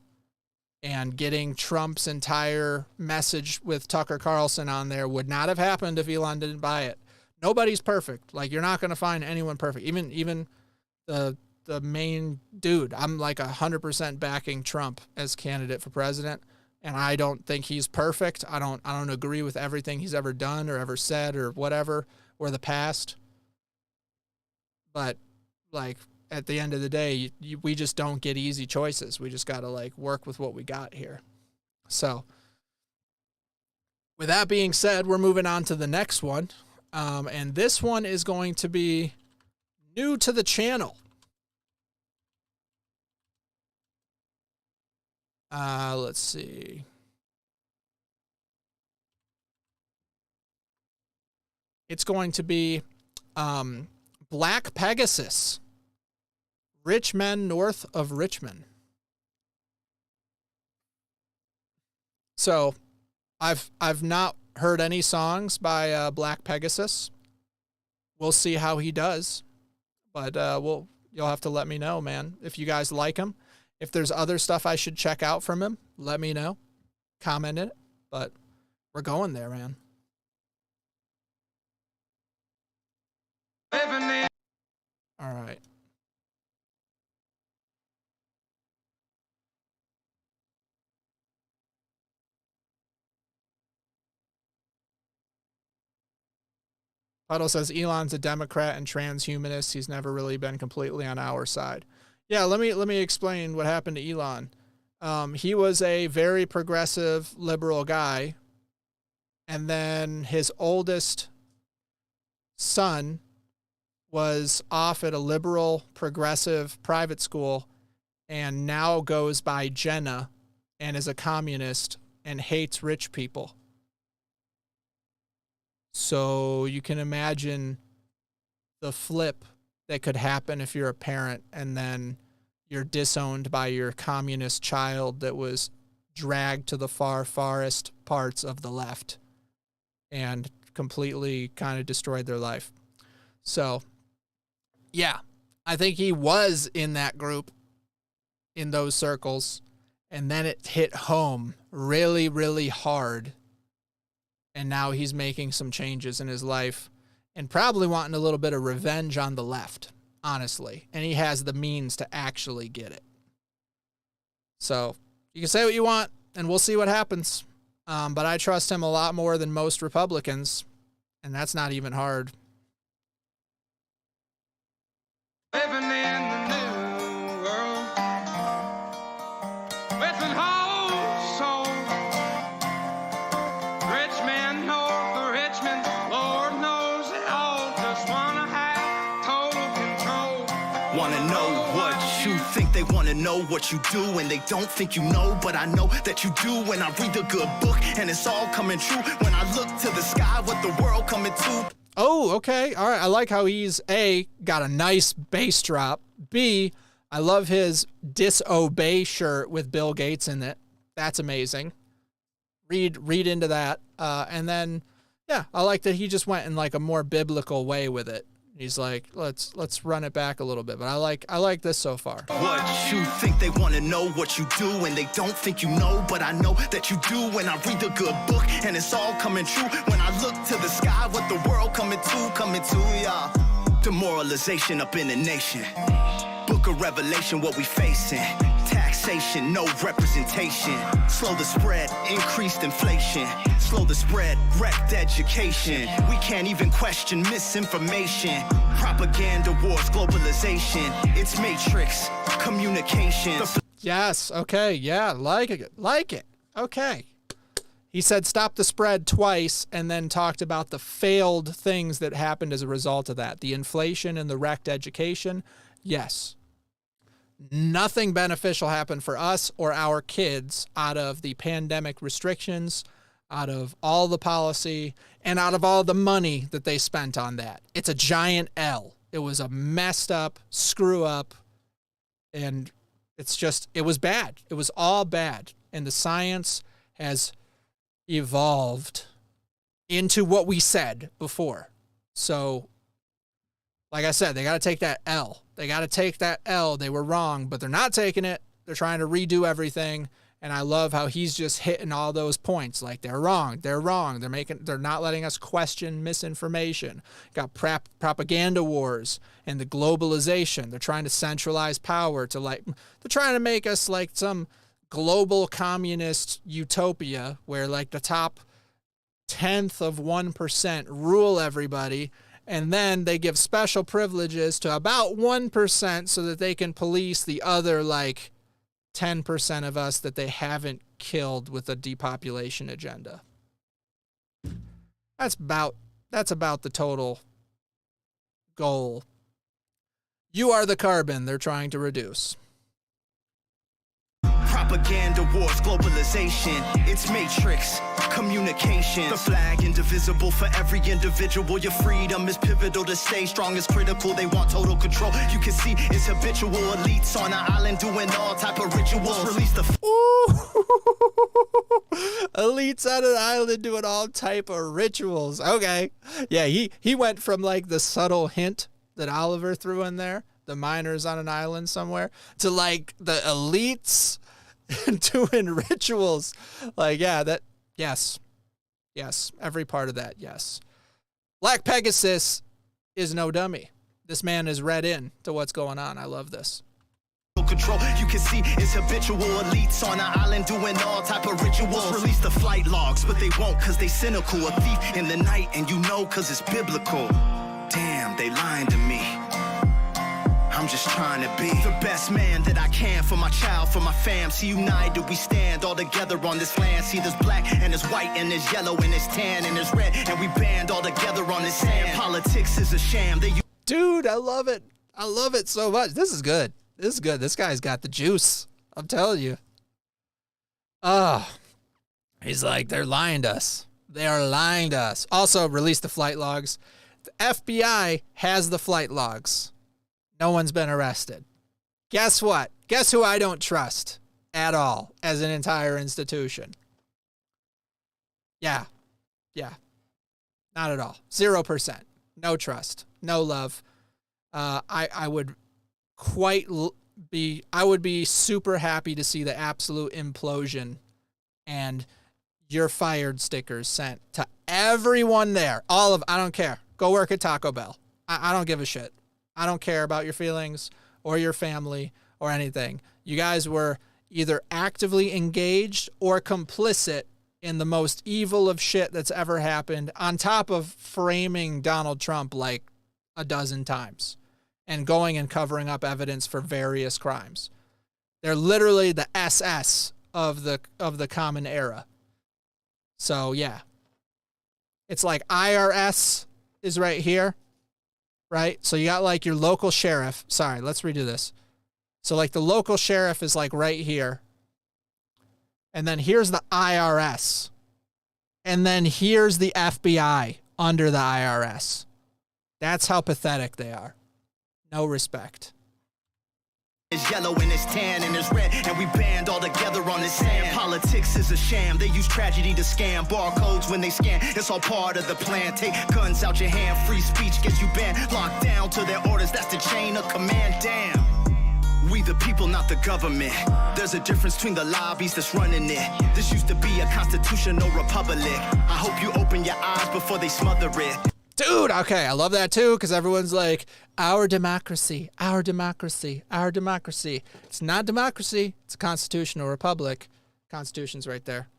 And getting Trump's entire message with Tucker Carlson on there would not have happened if Elon didn't buy it. Nobody's perfect. Like, you're not going to find anyone perfect. Even the main dude. I'm like 100% backing Trump as candidate for president. And I don't think he's perfect. I don't agree with everything he's ever done or ever said or whatever, or the past. But like, at the end of the day, we just don't get easy choices. We just got to like work with what we got here. So with that being said, we're moving on to the next one. And this one is going to be new to the channel. Let's see. It's going to be Black Pegasus. Rich men north of Richmond. So I've not heard any songs by Black Pegasus. We'll see how he does. But you'll have to let me know, man, if you guys like him. If there's other stuff I should check out from him, let me know. Comment it. But we're going there, man. All right. Puddle says Elon's a Democrat and transhumanist. He's never really been completely on our side. Yeah, let me explain what happened to Elon. He was a very progressive liberal guy And then his oldest son was off at a liberal, progressive private school and now goes by Jenna and is a communist and hates rich people. So you can imagine the flip that could happen if you're a parent and then you're disowned by your communist child that was dragged to the farthest parts of the left and completely kind of destroyed their life. So, yeah, I think he was in that group, in those circles, and then it hit home really, really hard. And now he's making some changes in his life and probably wanting a little bit of revenge on the left, honestly. And he has the means to actually get it. So you can say what you want, and we'll see what happens. But I trust him a lot more than most Republicans, and that's not even hard. Living in the new world with an whole soul. Rich men know the rich men, Lord knows they all just wanna have total control. Wanna know what you think, they wanna know what you do, and they don't think you know, but I know that you do when I read a good book, and it's all coming true when I look to the sky, what the world coming to. Oh, okay. All right. I like how he's A, got a nice bass drop. B, I love his disobey shirt with Bill Gates in it. That's amazing. Read into that. And then, yeah, I like that he just went in like a more biblical way with it. He's like, let's run it back a little bit. But I like this so far. What you think, they want to know what you do, and they don't think you know, but I know that you do when I read a good book, and it's all coming true when I look to the sky, what the world coming to, y'all. Demoralization up in the nation. Book of Revelation, what we facing. Taxation, no representation. Slow the spread, increased inflation. Slow the spread, wrecked education. We can't even question misinformation. Propaganda wars, globalization. It's matrix, communication. Yes, okay, yeah, like it. Okay. He said stop the spread twice and then talked about the failed things that happened as a result of that. The inflation and the wrecked education. Yes. Nothing beneficial happened for us or our kids out of the pandemic restrictions, out of all the policy, and out of all the money that they spent on that. It's a giant L. It was a messed up screw up, and it was bad. It was all bad. And the science has evolved into what we said before. So, like I said, they got to take that L. They got to take that L. They were wrong, but they're not taking it. They're trying to redo everything. And I love how he's just hitting all those points. Like, they're wrong. They're wrong. They're not letting us question misinformation. Got propaganda wars and the globalization. They're trying to centralize power they're trying to make us like some global communist utopia where like the top 10th of 1% rule everybody. And then they give special privileges to about 1% so that they can police the other, like, 10% of us that they haven't killed with a depopulation agenda. That's about the total goal. You are the carbon they're trying to reduce. Propaganda wars, globalization. It's matrix, communication. The flag indivisible for every individual. Your freedom is pivotal to stay strong is critical. They want total control. You can see it's habitual. Elites on an island doing all type of rituals. Release the elites on an island doing all type of rituals. Okay. Yeah, he went from like the subtle hint that Oliver threw in there, the miners on an island somewhere, to like the elites doing rituals. Like, yeah, yes, every part of that, yes. Black Pegasus is no dummy. This man is read in to what's going on. I love this. Control. You can see it's habitual. Elites on an island doing all type of rituals. Release the flight logs, but they won't cause they cynical. A thief in the night, and you know cause it's biblical. Damn, they lying to me. I'm just trying to be the best man that I can for my child, for my fam. See, united we stand all together on this land. See, there's black and there's white and there's yellow and there's tan and there's red, and we band all together on this sand. Politics is a sham. Dude, I love it. I love it so much. This is good. This is good. This guy's got the juice. I'm telling you. He's like, they're lying to us. They are lying to us. Also, release the flight logs. The FBI has the flight logs. No one's been arrested. Guess what? Guess who I don't trust at all as an entire institution? Yeah. Not at all. 0%. No trust. No love. I would be super happy to see the absolute implosion and you're fired stickers sent to everyone there. I don't care. Go work at Taco Bell. I don't give a shit. I don't care about your feelings or your family or anything. You guys were either actively engaged or complicit in the most evil of shit that's ever happened, on top of framing Donald Trump like a dozen times and going and covering up evidence for various crimes. They're literally the SS of the common era. So yeah, it's like IRS is right here, right? So you got like your local sheriff. Sorry, let's redo this. So like the local sheriff is like right here. And then here's the IRS. And then here's the FBI under the IRS. That's how pathetic they are. No respect. It's yellow and it's tan and it's red, and we band all together on this sand. Politics is a sham. They use tragedy to scam. Barcodes when they scan. It's all part of the plan. Take guns out your hand. Free speech gets you banned. Locked down to their orders. That's the chain of command. Damn. We the people, not the government. There's a difference between the lobbies that's running it. This used to be a constitutional republic. I hope you open your eyes before they smother it. Dude, okay, I love that too, because everyone's like, our democracy, our democracy, our democracy. It's not democracy. It's a constitutional republic. Constitution's right there.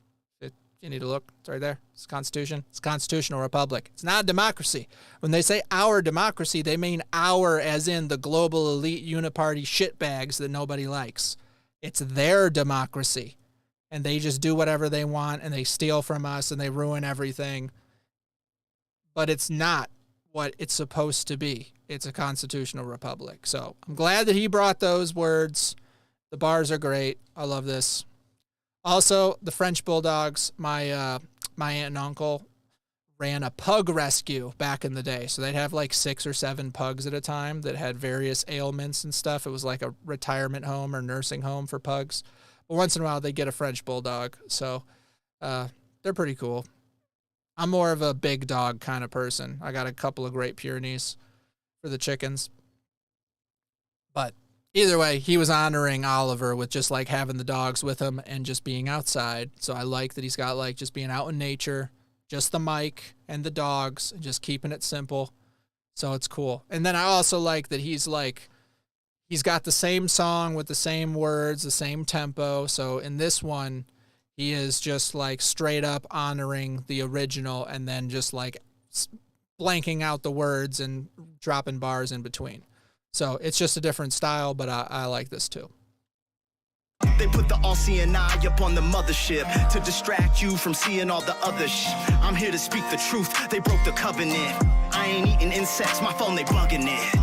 You need to look. It's right there. It's Constitution. It's a constitutional republic. It's not a democracy. When they say our democracy, they mean our as in the global elite uniparty shitbags that nobody likes. It's their democracy. And they just do whatever they want, and they steal from us, and they ruin everything. But it's not what it's supposed to be. It's a constitutional republic. So I'm glad that he brought those words. The bars are great. I love this. Also, the French Bulldogs, my aunt and uncle ran a pug rescue back in the day. So they'd have like 6 or 7 pugs at a time that had various ailments and stuff. It was like a retirement home or nursing home for pugs. But once in a while, they get a French Bulldog. So they're pretty cool. I'm more of a big dog kind of person. I got a couple of Great Pyrenees for the chickens. But either way, he was honoring Oliver with just like having the dogs with him and just being outside. So I like that he's got like just being out in nature, just the mic and the dogs, and just keeping it simple. So it's cool. And then I also like that he's got the same song with the same words, the same tempo. So in this one, he is just like straight up honoring the original and then just like blanking out the words and dropping bars in between. So it's just a different style, but I like this too. They put the all-seeing eye up on the mothership to distract you from seeing all the other I'm here to speak the truth. They broke the covenant. I ain't eating insects. My phone, they bugging it.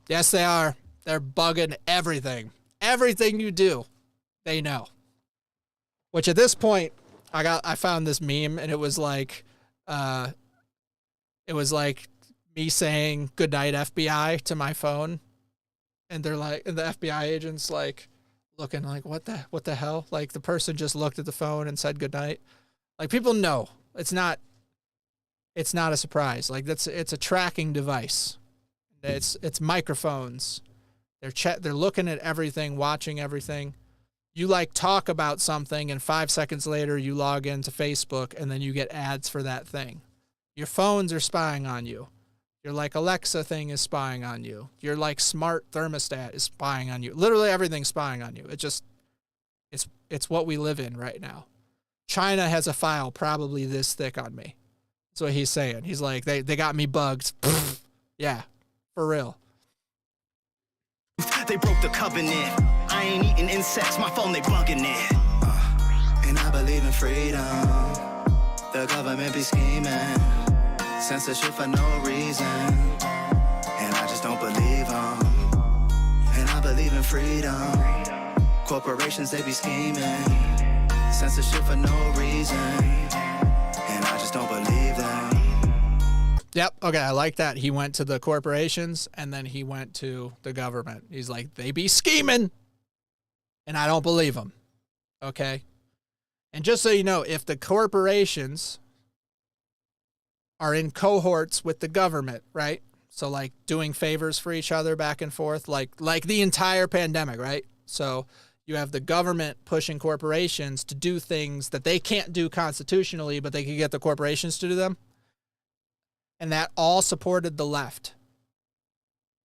Yes, they are. They're bugging everything. Everything you do, they know. Which at this point, I found this meme, and it was like me saying "Good night, FBI" to my phone, and they're like, and the FBI agent's like looking like, what the hell? Like the person just looked at the phone and said good night. Like people know it's not a surprise. Like it's a tracking device. It's microphones. They're looking at everything, watching everything. You like talk about something and 5 seconds later you log into Facebook and then you get ads for that thing. Your phones are spying on you. Your like Alexa thing is spying on you. Your like smart thermostat is spying on you. Literally everything's spying on you. It's what we live in right now. China has a file probably this thick on me. That's what he's saying. He's like, they got me bugged. Yeah, for real. They broke the covenant. I ain't eating insects, my phone, they bugging it. And I believe in freedom. The government be scheming. Censorship for no reason. And I just don't believe them. And I believe in freedom. Corporations, they be scheming. Censorship for no reason. And I just don't believe them. Yep. Okay. I like that. He went to the corporations and then he went to the government. He's like, they be scheming. And I don't believe them. Okay. And just so you know, if the corporations are in cohorts with the government, right? So like doing favors for each other back and forth, like the entire pandemic, right? So you have the government pushing corporations to do things that they can't do constitutionally, but they can get the corporations to do them. And that all supported the left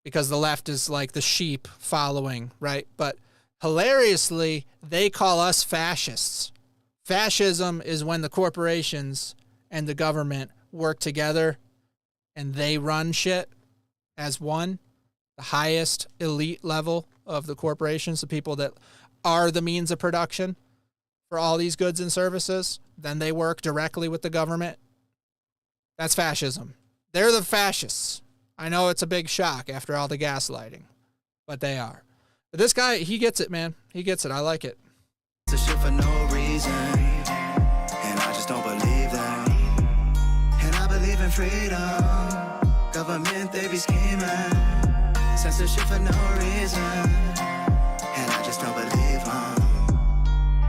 because the left is like the sheep following, right? But hilariously, they call us fascists. Fascism is when the corporations and the government work together and they run shit as one, the highest elite level of the corporations, the people that are the means of production for all these goods and services. Then they work directly with the government. That's fascism. They're the fascists. I know it's a big shock after all the gaslighting, but they are. But this guy, he gets it, man. He gets it. I like it. It's a shit for no reason, and I just don't believe them. And I believe in freedom. Government, they be scheming. Censorship for no reason, and I just don't believe them.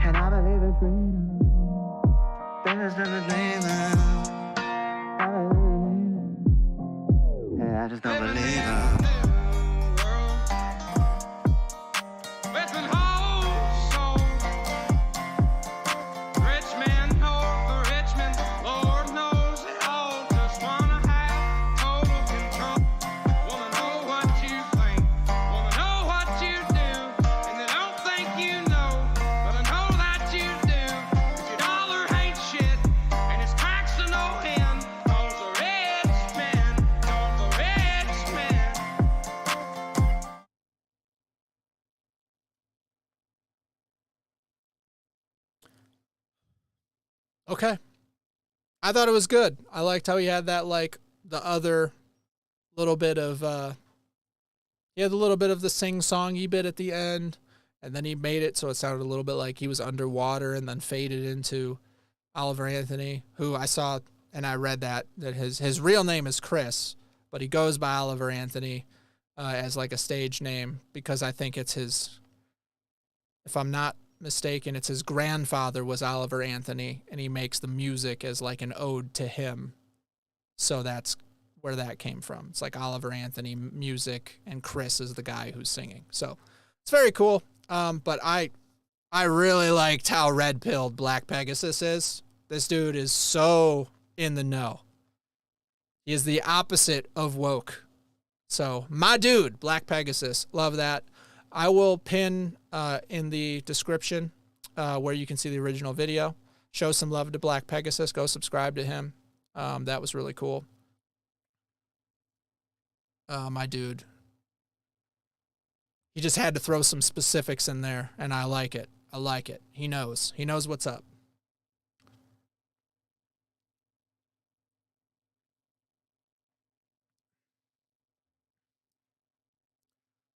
And I believe in freedom. There's never believing. And I just don't believe them. Okay. I thought it was good. I liked how he had that, like, the other little bit of, he had a little bit of the sing-songy bit at the end, and then he made it so it sounded a little bit like he was underwater and then faded into Oliver Anthony, who I saw, and I read that his real name is Chris, but he goes by Oliver Anthony as, like, a stage name because I think it's his, if I'm not mistaken, it's his grandfather was Oliver Anthony, and he makes the music as like an ode to him. So that's where that came from. It's like Oliver Anthony music, and Chris is the guy who's singing. So it's very cool. But I really liked how red-pilled Black Pegasus is. This dude is so in the know. He is the opposite of woke. So my dude, Black Pegasus, love that. I will pin in the description where you can see the original video. Show some love to Black Pegasus. Go subscribe to him. That was really cool. My dude. He just had to throw some specifics in there, and I like it. I like it. He knows. He knows what's up.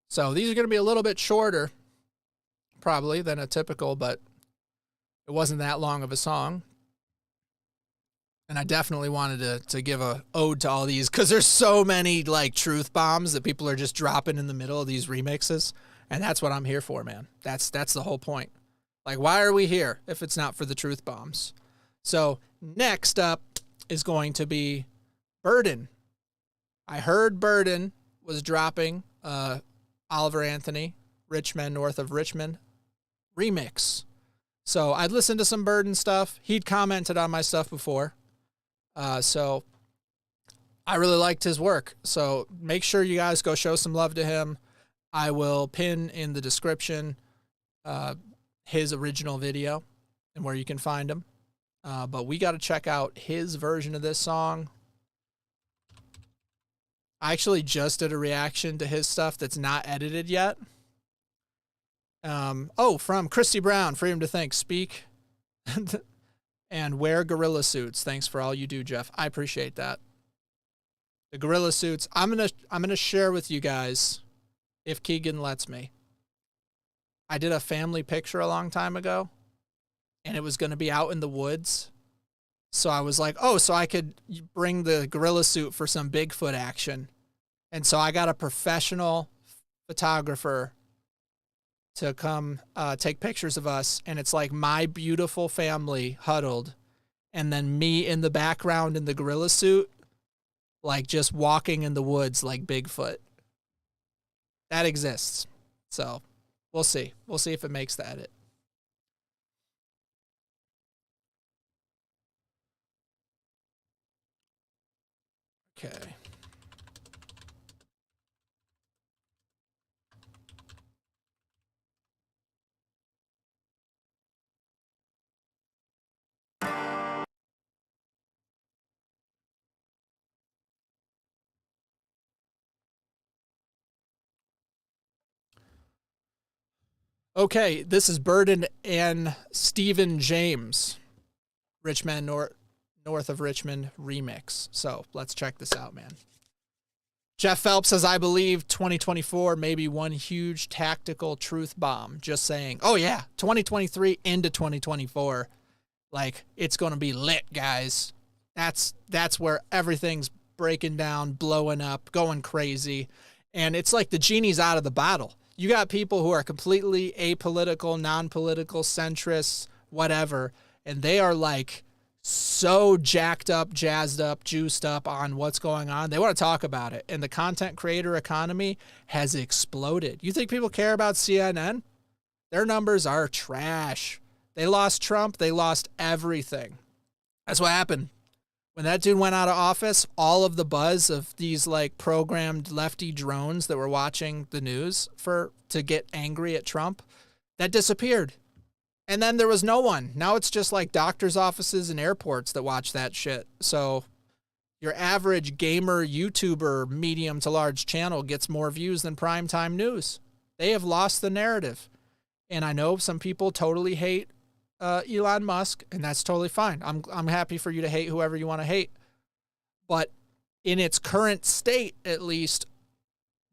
So these are going to be a little bit shorter, probably, than a typical, but it wasn't that long of a song. And I definitely wanted to give a ode to all these because there's so many, like, truth bombs that people are just dropping in the middle of these remixes. And that's what I'm here for, man. That's the whole point. Like, why are we here if it's not for the truth bombs? So next up is going to be Burden. I heard Burden was dropping Oliver Anthony, Rich Men North of Richmond remix. So I'd listened to some Burden stuff. He'd commented on my stuff before. So I really liked his work. So make sure you guys go show some love to him. I will pin in the description his original video and where you can find him. But we got to check out his version of this song. I actually just did a reaction to his stuff that's not edited yet. From Christy Brown, Freedom to Think, speak and wear gorilla suits. Thanks for all you do, Jeff. I appreciate that. The gorilla suits. I'm gonna share with you guys, if Keegan lets me. I did a family picture a long time ago, and it was gonna be out in the woods. So I was like, oh, so I could bring the gorilla suit for some Bigfoot action. And so I got a professional photographer to come take pictures of us. And it's like my beautiful family huddled, and then me in the background in the gorilla suit, like just walking in the woods like Bigfoot. That exists. So we'll see. We'll see if it makes the edit. Okay. Okay, this is Burden and Stephen James, Richmond, north of Richmond remix. So let's check this out, man. Jeff Phelps says, I believe 2024 may be one huge tactical truth bomb. Just saying. Oh, yeah, 2023 into 2024. Like, it's going to be lit, guys. That's where everything's breaking down, blowing up, going crazy. And it's like the genie's out of the bottle. You got people who are completely apolitical, non-political, centrists, whatever, and they are like so jacked up, jazzed up, juiced up on what's going on. They want to talk about it. And the content creator economy has exploded. You think people care about CNN? Their numbers are trash. They lost Trump. They lost everything. That's what happened. When that dude went out of office, all of the buzz of these like programmed lefty drones that were watching the news to get angry at Trump, that disappeared. And then there was no one. Now it's just like doctors' offices and airports that watch that shit. So your average gamer YouTuber medium to large channel gets more views than primetime news. They have lost the narrative. And I know some people totally hate Elon Musk, and that's totally fine. I'm happy for you to hate whoever you want to hate. But in its current state, at least,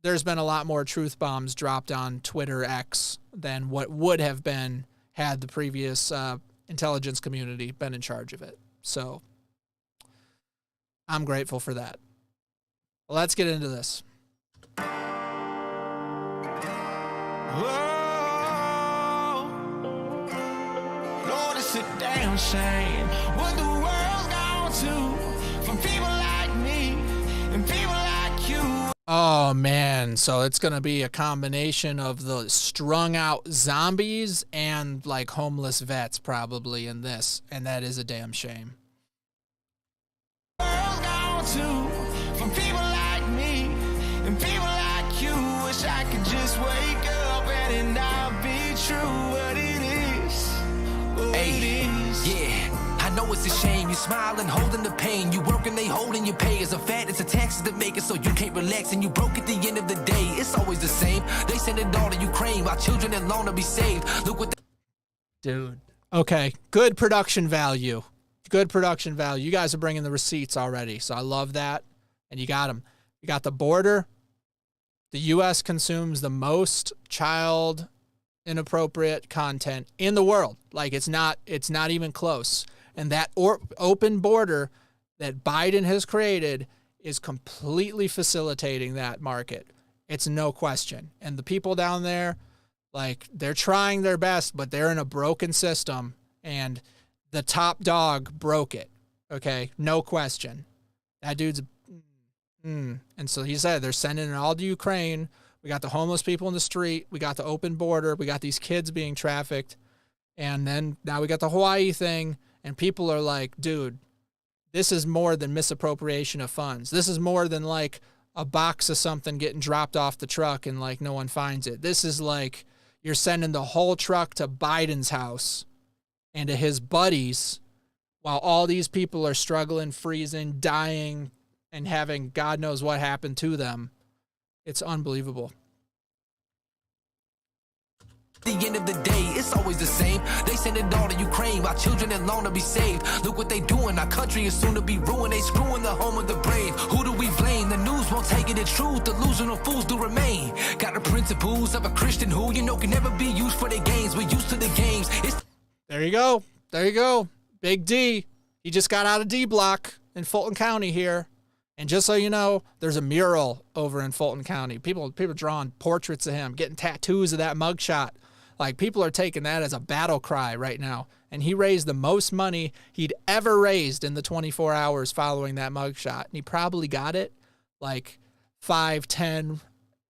there's been a lot more truth bombs dropped on Twitter X than what would have been had the previous intelligence community been in charge of it. So I'm grateful for that. Well, let's get into this. It's a damn shame what the world's gone to from people like me and people like you. Oh man, so it's gonna be a combination of the strung out zombies and like homeless vets probably in this, and that is a damn shame. World's gone to from people like me and people like you. Wish I could just wake up and it not be true, but it is. Hey, yeah, I know it's a shame. You smiling, holding the pain. You working, they holding your pay. It's a fact, it's a tax to make it so you can't relax. And you broke at the end of the day. It's always the same. They send it all to Ukraine while children and long to be saved. Look what Dude. Okay, good production value. Good production value. You guys are bringing the receipts already, so I love that. And you got them. You got the border. The U.S. consumes the most child inappropriate content in the world. Like it's not even close. And that open border that Biden has created is completely facilitating that market. It's no question. And the people down there, like they're trying their best, but they're in a broken system and the top dog broke it. Okay. No question. That dude's, and so he said they're sending it all to Ukraine. We got the homeless people in the street. We got the open border. We got these kids being trafficked. And then now we got the Hawaii thing. And people are like, dude, this is more than misappropriation of funds. This is more than like a box of something getting dropped off the truck and like no one finds it. This is like you're sending the whole truck to Biden's house and to his buddies while all these people are struggling, freezing, dying, and having God knows what happened to them. It's unbelievable. the end of the day, it's always the same. They send it all to Ukraine while children that long to be saved. Look what they doing, our country is soon to be ruined. They screwing the home of the brave. Who do we blame? The news won't take it the truth. Delusional fools do remain. Got the principles of a Christian who, you know, can never be used for their gains. We're used to the games. There you go. There you go. Big D. He just got out of D Block in Fulton County here. And just so you know, there's a mural over in Fulton County. People drawing portraits of him, getting tattoos of that mugshot. Like, people are taking that as a battle cry right now. And he raised the most money he'd ever raised in the 24 hours following that mugshot. And he probably got it like $5, $10,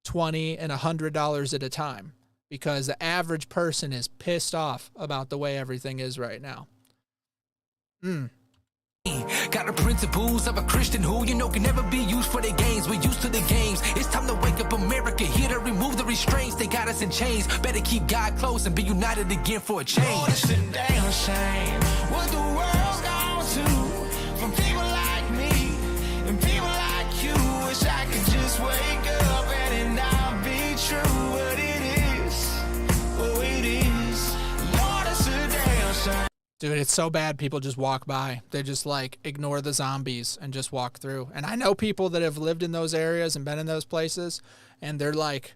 $20, and $100 at a time, because the average person is pissed off about the way everything is right now. Got the principles of a Christian who, you know, can never be used for their gains. We're used to the games. It's time to wake up America. Here to remove the restraints. They got us in chains. Better keep God close and be united again for a change. Oh, it's a damn shame what the world's gone to from people like me and people like you. Wish I could just wake up and it not be true, but it is. Oh, it is. Lord, it's a damn shame. Dude, it's so bad people just walk by. They just, like, ignore the zombies and just walk through. And I know people that have lived in those areas and been in those places, and they're, like,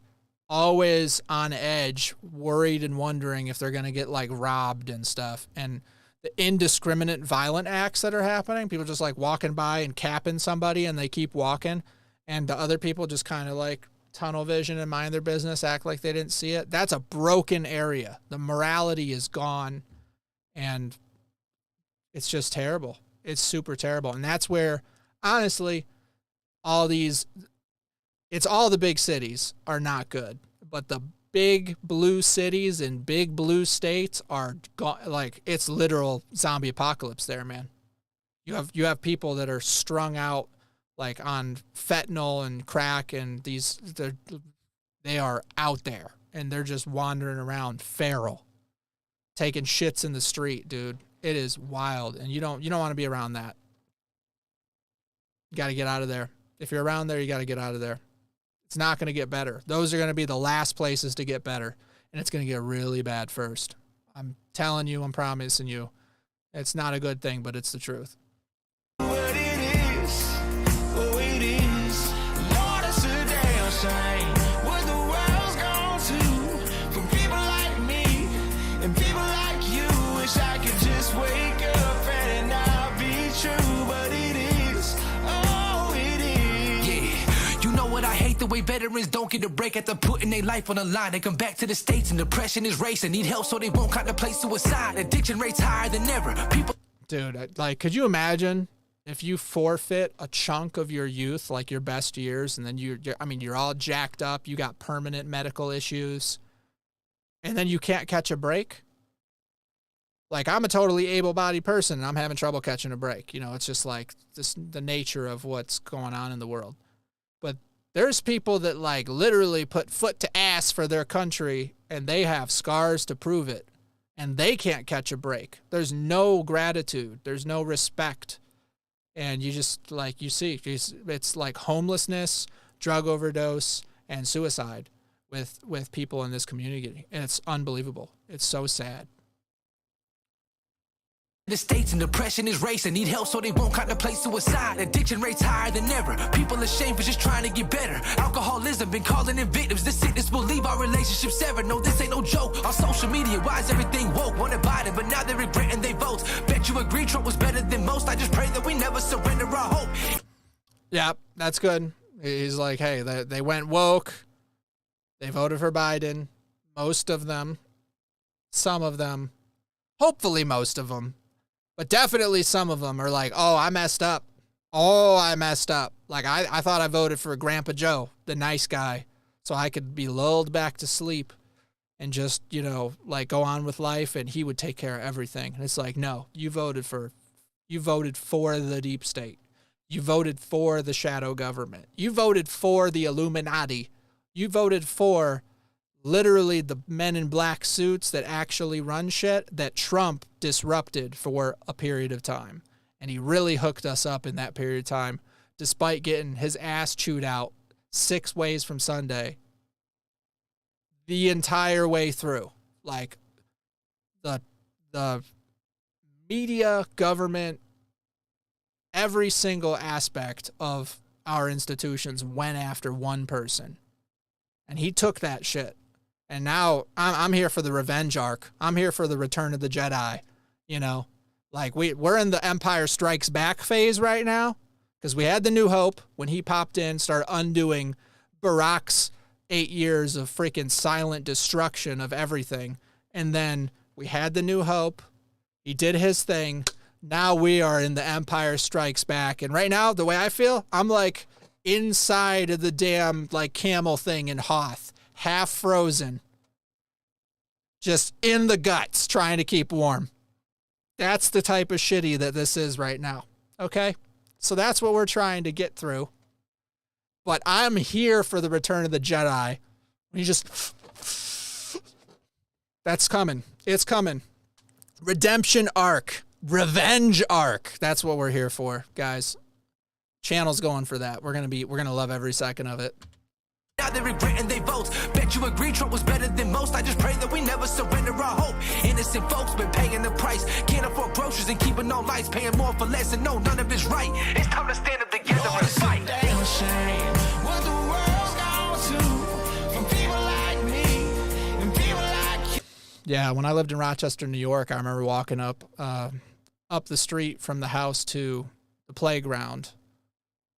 always on edge, worried and wondering if they're going to get, like, robbed and stuff. And the indiscriminate violent acts that are happening, people just, like, walking by and capping somebody, and they keep walking. And the other people just kind of, like, tunnel vision and mind their business, act like they didn't see it. That's a broken area. The morality is gone. And it's just terrible. It's super terrible. And that's where, honestly, all the big cities are not good. But the big blue cities and big blue states are like, it's literal zombie apocalypse there, man. You have people that are strung out, like, on fentanyl and crack, and they are out there, and they're just wandering around feral, taking shits in the street, dude. It is wild, and you don't want to be around that. You got to get out of there. If you're around there, you got to get out of there. It's not going to get better. Those are going to be the last places to get better, and it's going to get really bad first. I'm telling you, I'm promising you. It's not a good thing, but it's the truth. What it is, oh it is. Lord, it's a damn shame what the world's gone to from people like me and people like you. Wish I could just wake up and it not be true, but it is, oh it is. Yeah, you know what I hate? The way veterans don't get a break after putting their life on the line. They come back to the States and depression is racing. Need help so they won't contemplate suicide. Addiction rates higher than ever. People. Dude, like, could you imagine if you forfeit a chunk of your youth, like your best years, and then you're all jacked up, you got permanent medical issues, and then you can't catch a break? Like, I'm a totally able-bodied person, and I'm having trouble catching a break. You know, it's just like the nature of what's going on in the world. But there's people that, like, literally put foot to ass for their country, and they have scars to prove it, and they can't catch a break. There's no gratitude. There's no respect. And you just, like, you see, it's like homelessness, drug overdose, and suicide with people in this community. And it's unbelievable. It's so sad. The States and depression is racing. Need help so they won't contemplate suicide. Addiction rates higher than ever. People ashamed for just trying to get better. Alcoholism been calling in victims. This sickness will leave our relationships severed. No, this ain't no joke. On social media, why is everything woke? Wanted Biden, but now they're regretting their votes. Bet you agree Trump was better than most. I just pray that we never surrender our hope. Yeah, that's good. He's like, hey, they went woke. They voted for Biden. Most of them. Some of them. Hopefully most of them. But definitely some of them are like, oh, I messed up. Oh, I messed up. Like, I thought I voted for Grandpa Joe, the nice guy, so I could be lulled back to sleep and just, you know, like, go on with life, and he would take care of everything. And it's like, no, you voted for the deep state. You voted for the shadow government. You voted for the Illuminati. You voted for literally the men in black suits that actually run shit that Trump disrupted for a period of time. And he really hooked us up in that period of time, despite getting his ass chewed out 6 ways from Sunday the entire way through. Like the media, government, every single aspect of our institutions went after one person. And he took that shit. And now I'm here for the revenge arc. I'm here for the Return of the Jedi. You know, like we're in the Empire Strikes Back phase right now, because we had the New Hope when he popped in, started undoing Barack's 8 years of freaking silent destruction of everything. And then we had the New Hope. He did his thing. Now we are in the Empire Strikes Back. And right now, the way I feel, I'm like inside of the damn like camel thing in Hoth, half frozen, just in the guts, trying to keep warm. That's the type of shitty that this is right now. Okay? So that's what we're trying to get through. But I'm here for the Return of the Jedi. You just... That's coming. It's coming. Redemption arc. Revenge arc. That's what we're here for, guys. Channel's going for that. We're gonna love every second of it. Now they regret and they vote. Bet you agree Trump was better than most. I just pray that we never surrender our hope. Innocent folks been paying the price. Can't afford groceries and keeping on lights. Paying more for less and no, none of it's right. It's time to stand up together and fight. Damn shame what the world's gone to from people like me and people like you. Yeah, when I lived in Rochester, New York, I remember walking up the street from the house to the playground,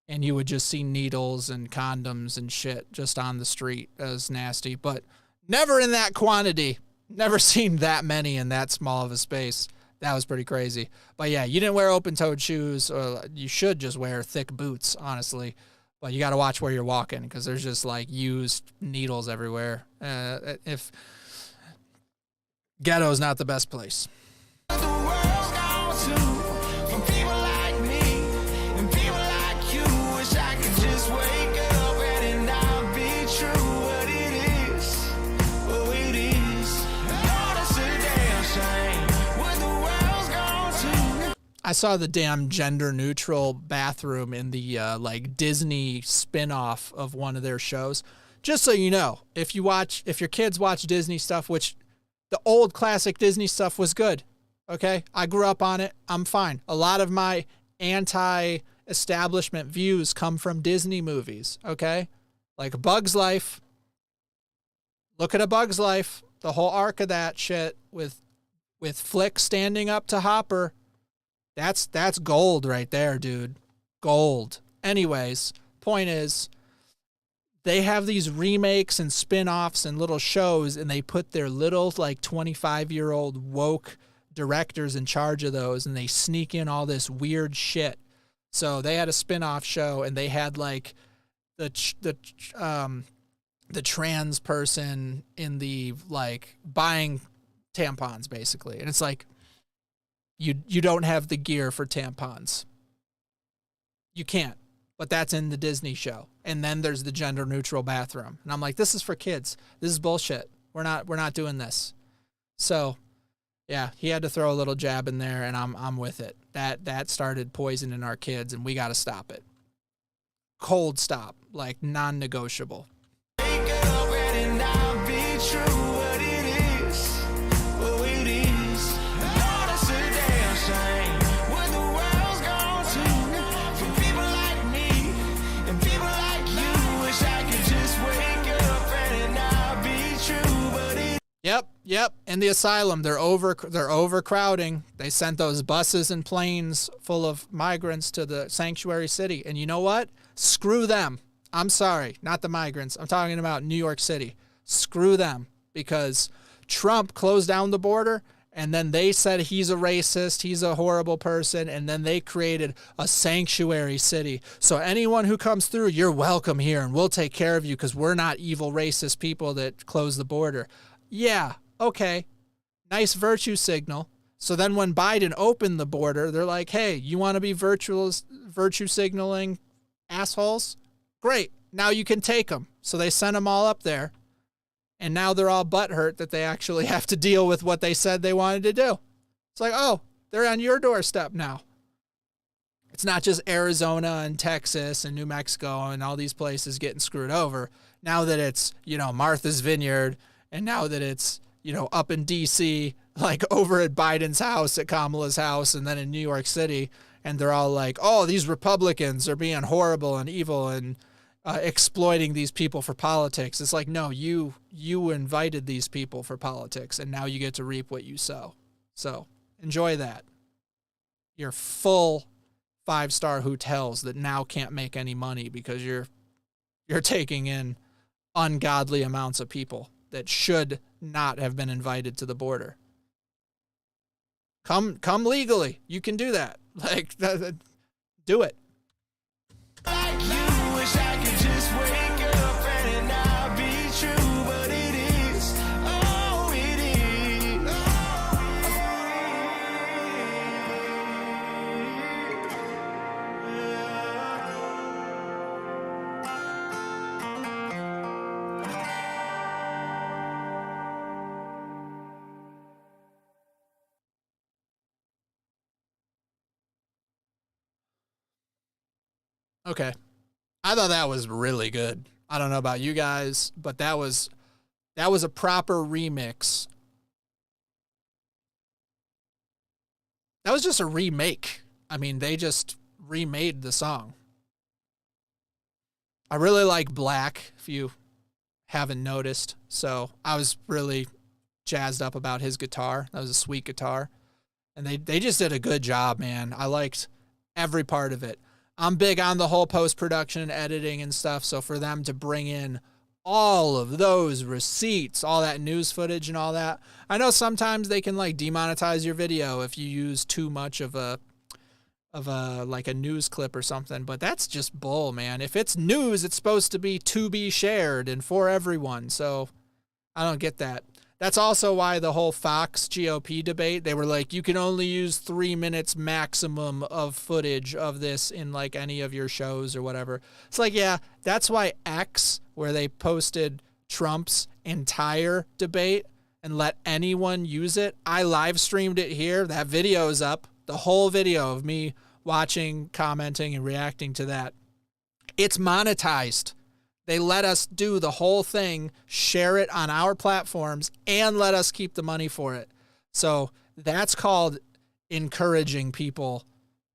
and you would just see needles and condoms and shit just on the street. It was nasty, but never in that quantity. Never seen that many in that small of a space. That was pretty crazy. But yeah, you didn't wear open-toed shoes, or you should just wear thick boots, honestly. But you got to watch where you're walking, because there's just like used needles everywhere. If ghetto's not the best place. The world's gone to from people like me and people like you. Wish I could just wake up and it not be true, but it is. Oh, it is. Lord, it's a damn shame what the world's gone to. I saw the damn gender-neutral bathroom in the like Disney spin-off of one of their shows. Just so you know, if your kids watch Disney stuff, which the old classic Disney stuff was good. Okay, I grew up on it. I'm fine. A lot of my anti-establishment views come from Disney movies. Okay, like Bug's Life. Look at A Bug's Life. The whole arc of that shit with Flick standing up to Hopper. That's gold right there, dude. Gold. Anyways, point is, they have these remakes and spin-offs and little shows, and they put their little like 25-year-old woke directors in charge of those, and they sneak in all this weird shit. So they had a spin-off show, and they had like the trans person in the like buying tampons, basically. And it's like, you don't have the gear for tampons. You can't. But that's in the Disney show. And then there's the gender neutral bathroom. And I'm like, this is for kids. This is bullshit. We're not doing this. So yeah, he had to throw a little jab in there, and I'm with it. That started poisoning our kids, and we got to stop it. Cold stop, like non-negotiable. Wake up and it not be true, but it is. Oh, it is. Lord, it's a damn shame what the world's gone to from people like me and people like you. Wish I could just wake up and it not be true, but it. Yep. In the asylum, they're overcrowding. They sent those buses and planes full of migrants to the sanctuary city. And you know what? Screw them. I'm sorry, not the migrants. I'm talking about New York City. Screw them, because Trump closed down the border, and then they said he's a racist, he's a horrible person, and then they created a sanctuary city. So anyone who comes through, you're welcome here, and we'll take care of you, because we're not evil racist people that close the border. Yeah, okay. Nice virtue signal. So then when Biden opened the border, they're like, hey, you want to be virtue signaling assholes? Great. Now you can take them. So they sent them all up there. And now they're all butthurt that they actually have to deal with what they said they wanted to do. It's like, oh, they're on your doorstep now. It's not just Arizona and Texas and New Mexico and all these places getting screwed over. Now that it's, Martha's Vineyard, and now that it's, up in DC, like over at Biden's house, at Kamala's house, and then in New York City. And they're all like, oh, these Republicans are being horrible and evil and exploiting these people for politics. It's like, no, you invited these people for politics, and now you get to reap what you sow. So enjoy that. Your full 5-star hotels that now can't make any money because you're taking in ungodly amounts of people that should not have been invited to the border. Come legally. You can do that. Like, do it. Like you, wish I could just wake up and it not be true, but it is. Oh, it is. Okay. I thought that was really good. I don't know about you guys, but that was a proper remix. That was just a remake. I mean, they just remade the song. I really like Black, if you haven't noticed. So I was really jazzed up about his guitar. That was a sweet guitar. And they just did a good job, man. I liked every part of it. I'm big on the whole post-production and editing and stuff, so for them to bring in all of those receipts, all that news footage and all that, I know sometimes they can like demonetize your video if you use too much of a like a news clip or something, but that's just bull, man. If it's news, it's supposed to be shared and for everyone, so I don't get that. That's also why the whole Fox GOP debate, they were like, you can only use 3 minutes maximum of footage of this in like any of your shows or whatever. It's like, yeah, that's why X, where they posted Trump's entire debate and let anyone use it, I live streamed it here. That video is up. The whole video of me watching, commenting, and reacting to that. It's monetized. They let us do the whole thing, share it on our platforms, and let us keep the money for it. So that's called encouraging people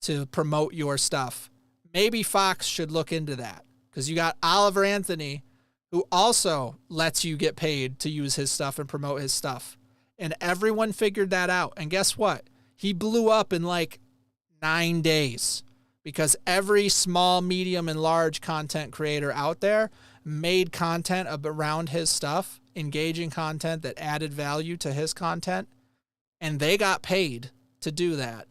to promote your stuff. Maybe Fox should look into that, because you got Oliver Anthony, who also lets you get paid to use his stuff and promote his stuff. And everyone figured that out. And guess what? He blew up in like 9 days. Because every small, medium, and large content creator out there made content around his stuff, engaging content that added value to his content, and they got paid to do that.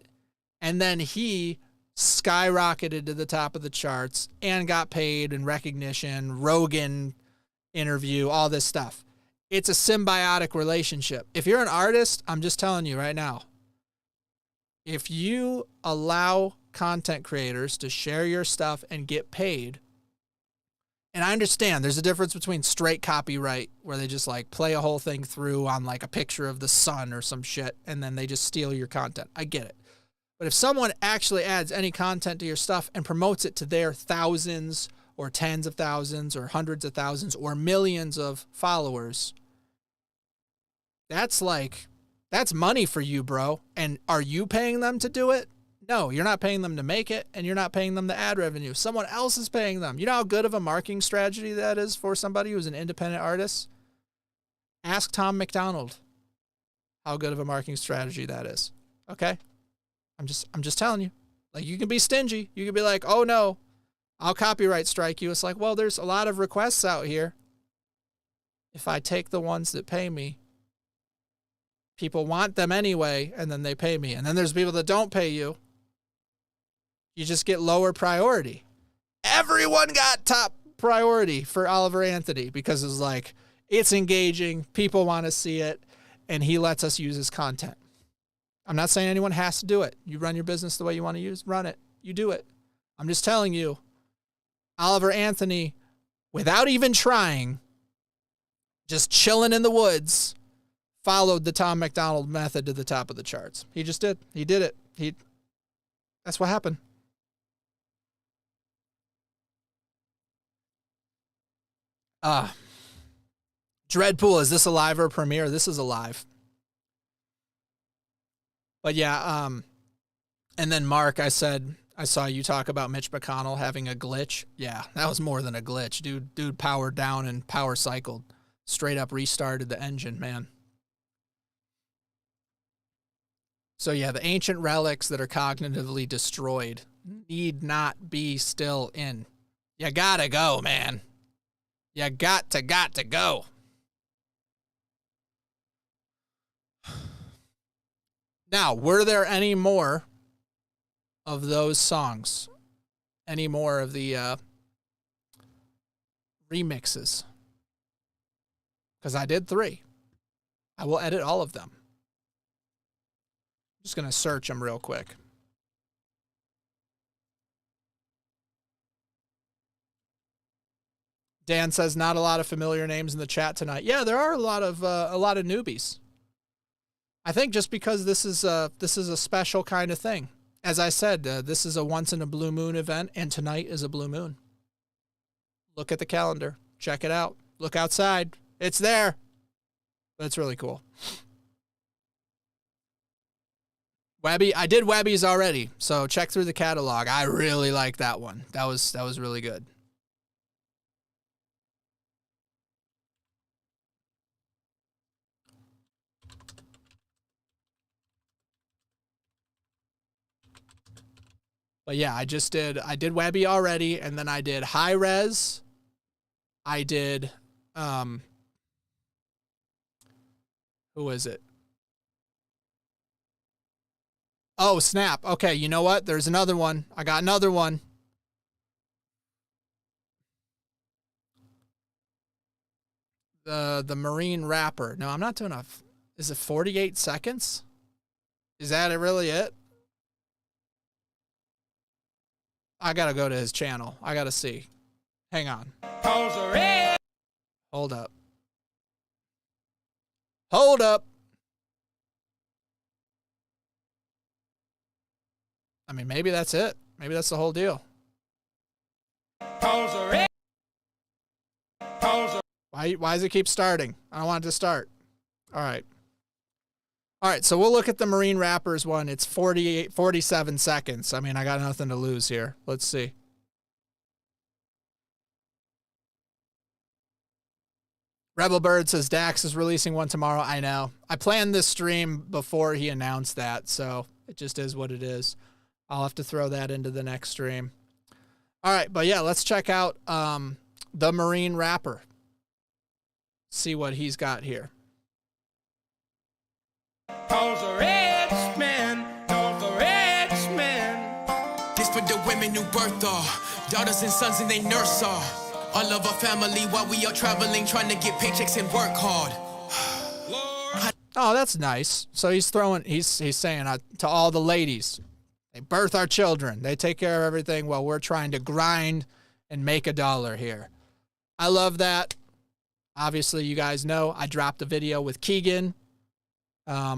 And then he skyrocketed to the top of the charts and got paid and recognition, Rogan interview, all this stuff. It's a symbiotic relationship. If you're an artist, I'm just telling you right now, if you allow content creators to share your stuff and get paid, and I understand there's a difference between straight copyright, where they just like play a whole thing through on like a picture of the sun or some shit, and then they just steal your content. I get it. But if someone actually adds any content to your stuff and promotes it to their thousands or tens of thousands or hundreds of thousands or millions of followers, that's money for you, bro. And are you paying them to do it? No, you're not paying them to make it, and you're not paying them the ad revenue. Someone else is paying them. You know how good of a marketing strategy that is for somebody who's an independent artist? Ask Tom McDonald how good of a marketing strategy that is. Okay? I'm just telling you. Like, you can be stingy. You can be like, oh no, I'll copyright strike you. It's like, well, there's a lot of requests out here. If I take the ones that pay me, people want them anyway, and then they pay me. And then there's people that don't pay you. You just get lower priority. Everyone got top priority for Oliver Anthony because it's like, it's engaging, people want to see it, and he lets us use his content. I'm not saying anyone has to do it. You run your business the way you want to run it. You do it. I'm just telling you, Oliver Anthony, without even trying, just chilling in the woods, followed the Tom McDonald method to the top of the charts. He just did. He did it. That's what happened. Dreadpool, is this a live or a premiere? This is a live. But yeah, and then Mark, I said, I saw you talk about Mitch McConnell having a glitch. Yeah, that was more than a glitch. Dude powered down and power cycled. Straight up restarted the engine, man. So yeah, the ancient relics that are cognitively destroyed need not be still in. You gotta go, man. You got to go. Now, were there any more of those songs? Any more of the remixes? Because I did 3. I will edit all of them. Just going to search them real quick. Dan says not a lot of familiar names in the chat tonight. Yeah, there are a lot of newbies. I think just because this is a special kind of thing. As I said, this is a once in a blue moon event, and tonight is a blue moon. Look at the calendar. Check it out. Look outside. It's there. But it's really cool. Webby, I did Webby's already, so check through the catalog. I really like that one. That was really good. But yeah, I did Webby already, and then I did High Res. I did, who is it? Oh, snap. Okay, you know what? There's another one. I got another one. The Marine Rapper. No, I'm not doing enough. Is it 48 seconds? Is that really it? I gotta go to his channel. I gotta see. Hang on. Hold up. Hold up. I mean, maybe that's it. Maybe that's the whole deal. Why does it keep starting? I don't want it to start. All right. All right, so we'll look at the Marine Rappers one. It's 47 seconds. I mean, I got nothing to lose here. Let's see. Rebel Bird says Dax is releasing one tomorrow. I know. I planned this stream before he announced that, so it just is what it is. I'll have to throw that into the next stream. All right, but yeah, let's check out the Marine Rapper. See what he's got here. Paul's a rich man, Paul's a rich man. This for the women who birth our daughters and sons and they nurse our all of our family while we are traveling, trying to get paychecks and work hard. Oh, that's nice. So he's saying to all the ladies, they birth our children. They take care of everything while we're trying to grind and make a dollar here. I love that. Obviously, you guys know I dropped a video with Keegan,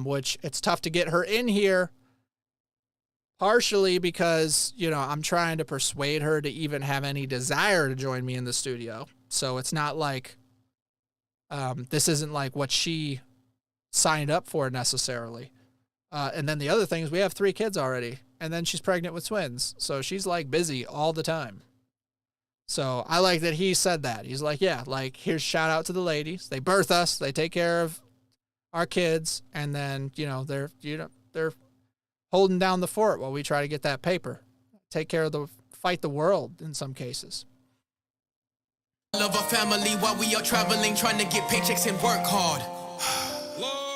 which it's tough to get her in here, partially because, you know, I'm trying to persuade her to even have any desire to join me in the studio. So it's not like, this isn't like what she signed up for necessarily. And then the other thing is we have 3 kids already, and then she's pregnant with twins. So she's like busy all the time. So I like that he said that. He's like, yeah, like here's shout out to the ladies. They birth us. They take care of our kids. And then, they're holding down the fort while we try to get that paper, take care of fight the world in some cases. Love our family while we are traveling, trying to get paychecks and work hard.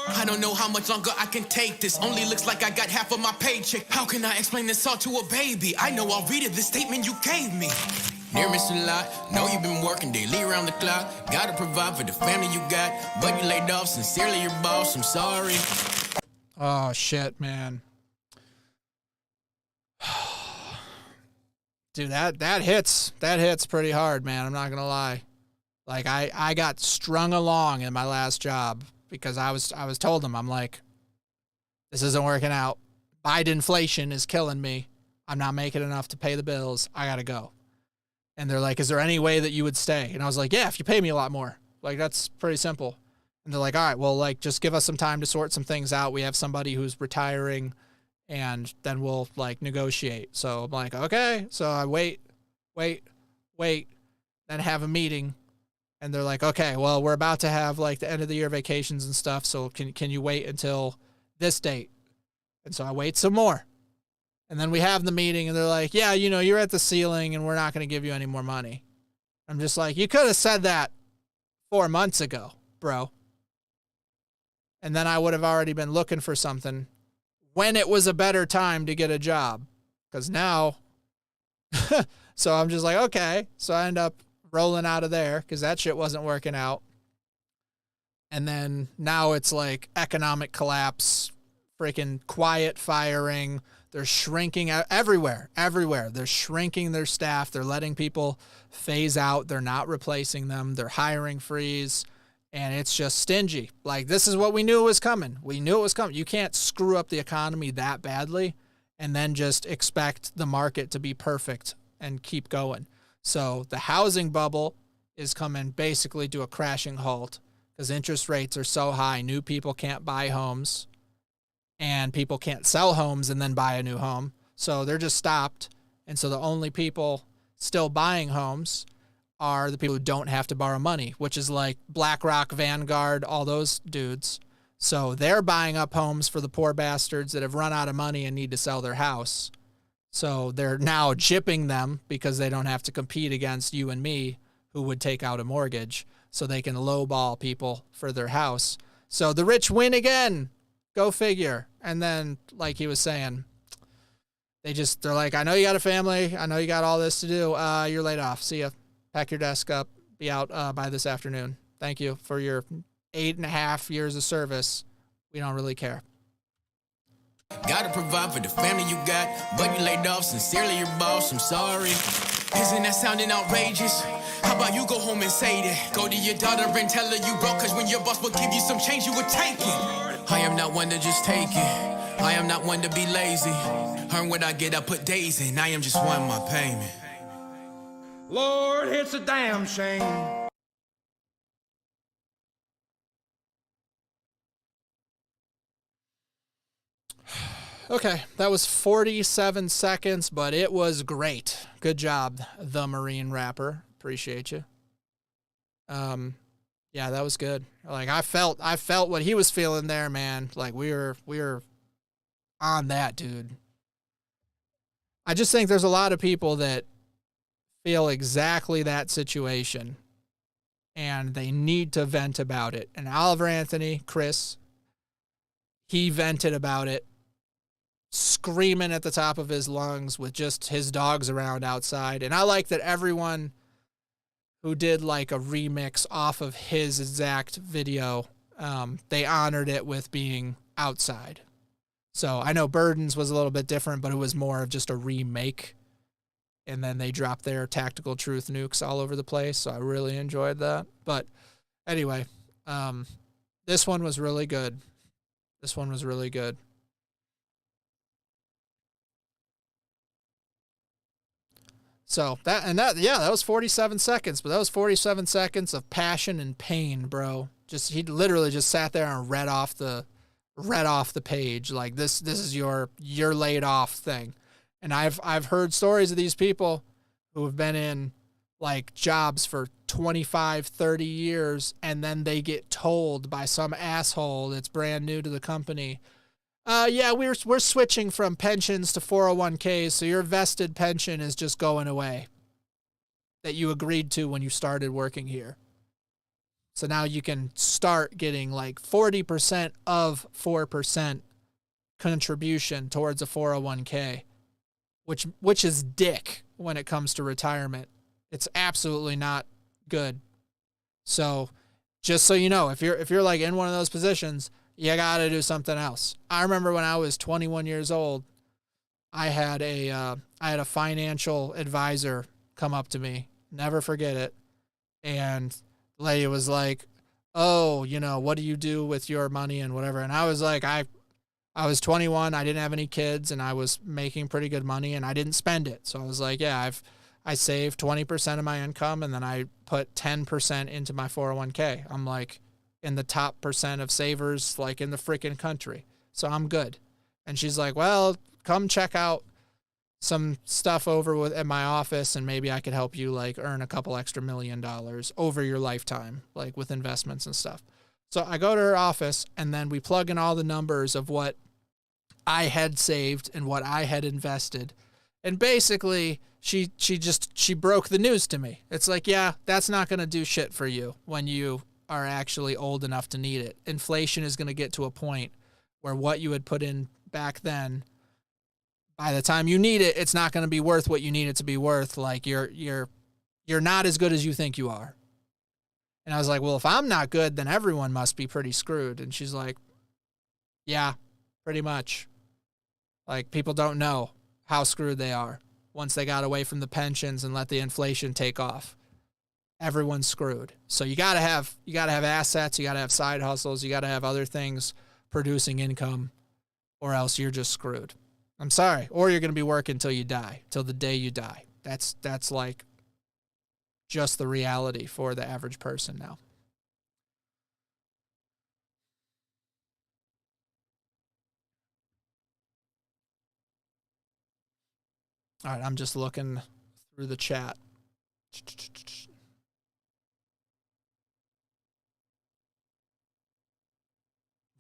I don't know how much longer I can take this. Only looks like I got half of my paycheck. How can I explain this all to a baby? I know I'll read it, the statement you gave me. Near miss a lot, know you've been working daily around the clock. Gotta provide for the family you got, but you laid off, sincerely your boss, I'm sorry. Oh shit, man. Dude, that hits pretty hard, man. I'm not gonna lie. Like I got strung along in my last job because I was told them, I'm like, this isn't working out. Biden-inflation is killing me. I'm not making enough to pay the bills. I gotta go. And they're like, is there any way that you would stay? And I was like, yeah, if you pay me a lot more. Like, that's pretty simple. And they're like, all right, well, like, just give us some time to sort some things out. We have somebody who's retiring, and then we'll, like, negotiate. So I'm like, okay. So I wait, then have a meeting. And they're like, okay, well, we're about to have, like, the end of the year vacations and stuff, so can you wait until this date? And so I wait some more. And then we have the meeting, and they're like, yeah, you know, you're at the ceiling, and we're not going to give you any more money. I'm just like, you could have said that 4 months ago, bro. And then I would have already been looking for something when it was a better time to get a job. Because now, so I'm just like, okay. So I end up rolling out of there because that shit wasn't working out. And then now it's like economic collapse, freaking quiet firing. They're shrinking everywhere. They're shrinking their staff. They're letting people phase out. They're not replacing them. They're hiring freeze. And it's just stingy. Like, this is what we knew was coming. We knew it was coming. You can't screw up the economy that badly and then just expect the market to be perfect and keep going. So the housing bubble is coming basically to a crashing halt because interest rates are so high. New people can't buy homes, and people can't sell homes and then buy a new home. So they're just stopped. And so the only people still buying homes are the people who don't have to borrow money, which is like BlackRock, Vanguard, all those dudes. So they're buying up homes for the poor bastards that have run out of money and need to sell their house. So they're now gypping them because they don't have to compete against you and me who would take out a mortgage, so they can lowball people for their house. So the rich win again. Go figure. And then, like he was saying, they're like, I know you got a family. I know you got all this to do. You're laid off. See ya. Pack your desk up. Be out by this afternoon. Thank you for your 8.5 years of service. We don't really care. Gotta provide for the family you got, but you laid off. Sincerely, your boss, I'm sorry. Isn't that sounding outrageous? How about you go home and say that? Go to your daughter and tell her you broke, cause when your boss will give you some change, you would take it. I am not one to just take it. I am not one to be lazy. Earn what I get, I put days in. I am just one my payment. Lord, it's a damn shame. Okay, that was 47 seconds, but it was great. Good job, the Marine rapper. Appreciate you. Yeah, that was good. Like, I felt what he was feeling there, man. Like, we were on that, dude. I just think there's a lot of people that feel exactly that situation, and they need to vent about it. And Oliver Anthony, Chris, he vented about it, screaming at the top of his lungs with just his dogs around outside. And I like that everyone who did like a remix off of his exact video, they honored it with being outside. So I know Burden's was a little bit different, but it was more of just a remake. And then they dropped their Tactical Truth nukes all over the place. So I really enjoyed that. But anyway, this one was really good. This one was really good. So that was 47 seconds, but that was 47 seconds of passion and pain, bro. He literally just sat there and read off the page. Like, this is your laid off thing. And I've heard stories of these people who have been in like jobs for 25, 30 years, and then they get told by some asshole that's brand new to the company, yeah, we're switching from pensions to 401ks, so your vested pension is just going away that you agreed to when you started working here. So now you can start getting like 40% of 4% contribution towards a 401k, which is dick when it comes to retirement. It's absolutely not good. So just so you know, if you're like in one of those positions, you got to do something else. I remember when I was 21 years old, I had a financial advisor come up to me. Never forget it. And the lady was like, "Oh, you know, what do you do with your money and whatever?" And I was like, I was 21. I didn't have any kids, and I was making pretty good money, and I didn't spend it. So I was like, "Yeah, I save 20% of my income and then I put 10% into my 401k. I'm like in the top percent of savers, like in the freaking country. So I'm good. And she's like, well, come check out some stuff over at my office and maybe I could help you like earn a couple extra $1 million over your lifetime, like with investments and stuff. So I go to her office and then we plug in all the numbers of what I had saved and what I had invested. And basically she broke the news to me. It's like, yeah, that's not going to do shit for you when you are actually old enough to need it. Inflation is going to get to a point where what you had put in back then, by the time you need it, it's not going to be worth what you need it to be worth. Like you're not as good as you think you are. And I was like, well, if I'm not good, then everyone must be pretty screwed. And she's like, yeah, pretty much. Like people don't know how screwed they are once they got away from the pensions and let the inflation take off. Everyone's screwed. So you got to have assets, you got to have side hustles, you got to have other things producing income, or else you're just screwed. I'm sorry. Or you're going to be working till you die, till the day you die. That's like just the reality for the average person now. All right, I'm just looking through the chat.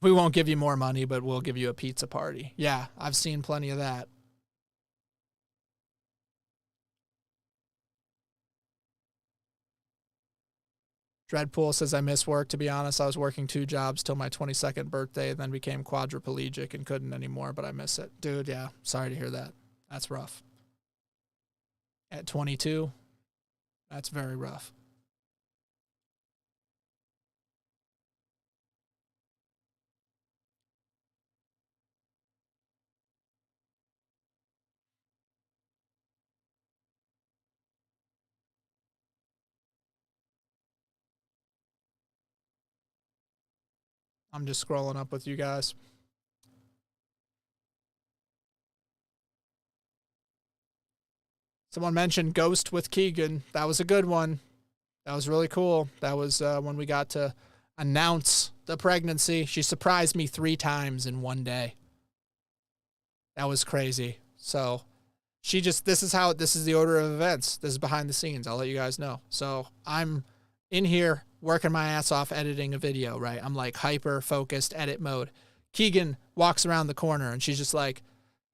We won't give you more money, but we'll give you a pizza party. Yeah, I've seen plenty of that. Dreadpool says, I miss work. To be honest, I was working 2 jobs till my 22nd birthday, then became quadriplegic and couldn't anymore, but I miss it. Dude, yeah, sorry to hear that. That's rough. At 22, that's very rough. I'm just scrolling up with you guys. Someone mentioned Ghost with Keegan. That was a good one. That was really cool. That was when we got to announce the pregnancy. She surprised me 3 times in one day. That was crazy. So this is the order of events. This is behind the scenes. I'll let you guys know. So I'm in here working my ass off editing a video, right? I'm like hyper focused edit mode. Keegan walks around the corner and she's just like,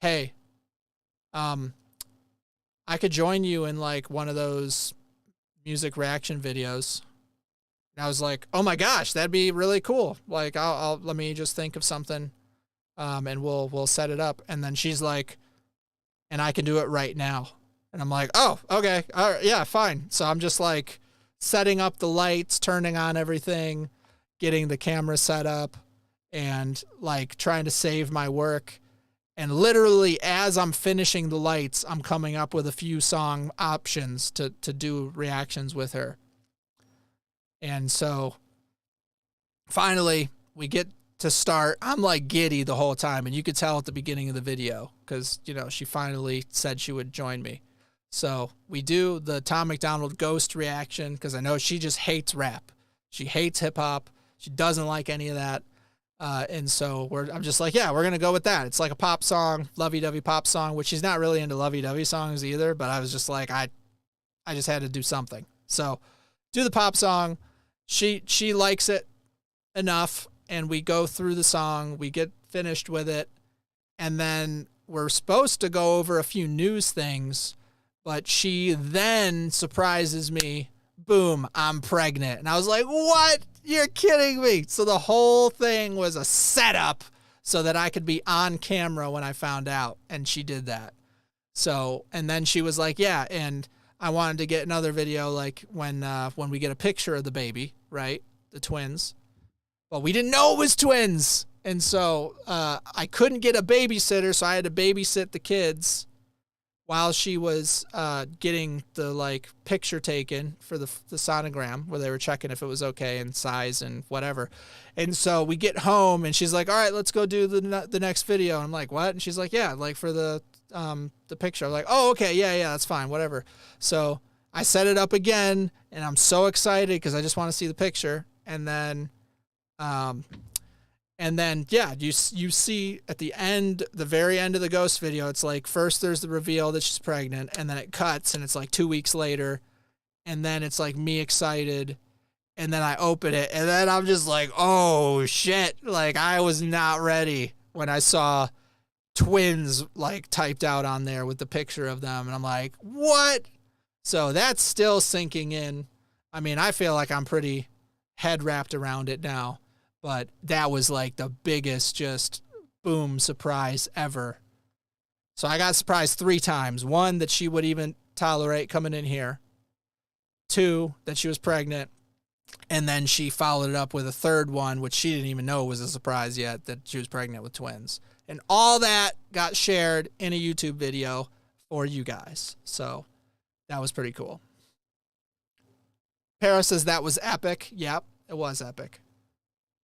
hey, I could join you in like one of those music reaction videos. And I was like, oh my gosh, that'd be really cool. Like I'll let me just think of something. And we'll set it up. And then she's like, and I can do it right now. And I'm like, oh, okay. All right, yeah, fine. So I'm just like setting up the lights, turning on everything, getting the camera set up, and like trying to save my work. And literally as I'm finishing the lights, I'm coming up with a few song options to do reactions with her. And so finally we get to start. I'm like giddy the whole time. And you could tell at the beginning of the video because, you know, she finally said she would join me. So we do the Tom McDonald Ghost reaction because I know she just hates rap. She hates hip hop. She doesn't like any of that. And so I'm just like, yeah, we're going to go with that. It's like a pop song, lovey-dovey pop song, which she's not really into lovey-dovey songs either, but I was just like, I just had to do something. So do the pop song. She likes it enough, and we go through the song. We get finished with it, and then we're supposed to go over a few news things, but she then surprises me. Boom, I'm pregnant. And I was like, what? You're kidding me. So the whole thing was a setup so that I could be on camera when I found out. And she did that. So, and then she was like, yeah. And I wanted to get another video, like when we get a picture of the baby, right? The twins. But we didn't know it was twins. And so I couldn't get a babysitter. So I had to babysit the kids while she was getting the like picture taken for the sonogram where they were checking if it was okay and size and whatever. And so we get home and she's like, all right, let's go do the next video. And I'm like, what? And she's like, yeah, like for the the picture. I'm like, oh, okay, yeah, that's fine, whatever. So I set it up again, and I'm so excited because I just want to see the picture. And then, yeah, you see at the end, the very end of the ghost video, it's like first there's the reveal that she's pregnant, and then it cuts, and it's like 2 weeks later, and then it's like me excited, and then I open it, and then I'm just like, oh shit, like I was not ready when I saw twins like typed out on there with the picture of them, and I'm like, what? So that's still sinking in. I mean, I feel like I'm pretty head wrapped around it now, but that was like the biggest just boom surprise ever. So I got surprised 3 times. 1, that she would even tolerate coming in here. 2, that she was pregnant. And then she followed it up with a 3rd one, which she didn't even know was a surprise yet, that she was pregnant with twins. And all that got shared in a YouTube video for you guys. So that was pretty cool. Para says that was epic. Yep, it was epic.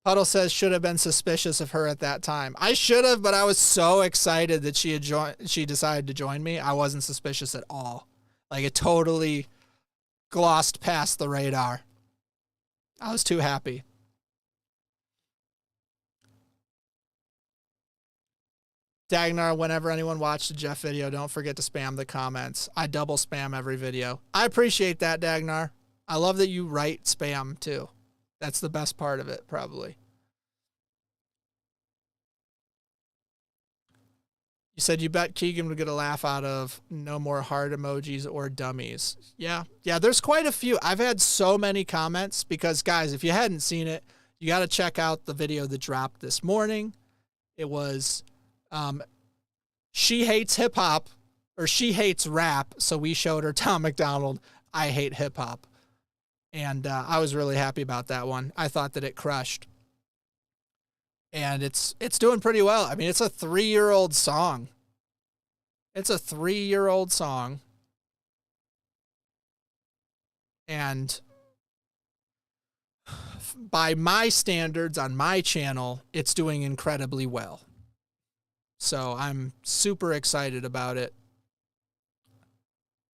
Puddle says should have been suspicious of her at that time. I should have, but I was so excited that she decided to join me. I wasn't suspicious at all. Like, it totally glossed past the radar. I was too happy. Dagnar, whenever anyone watched the Jeff video, don't forget to spam the comments. I double spam every video. I appreciate that, Dagnar. I love that you write spam, too. That's the best part of it, probably. You said you bet Keegan would get a laugh out of no more heart emojis or dummies. Yeah, there's quite a few. I've had so many comments because, guys, if you hadn't seen it, you got to check out the video that dropped this morning. It was... she hates hip hop, or she hates rap. So we showed her Tom McDonald, I hate hip hop. And, I was really happy about that one. I thought that it crushed, and it's doing pretty well. I mean, it's a 3-year-old song. It's a 3-year-old song. And by my standards on my channel, it's doing incredibly well. So I'm super excited about it.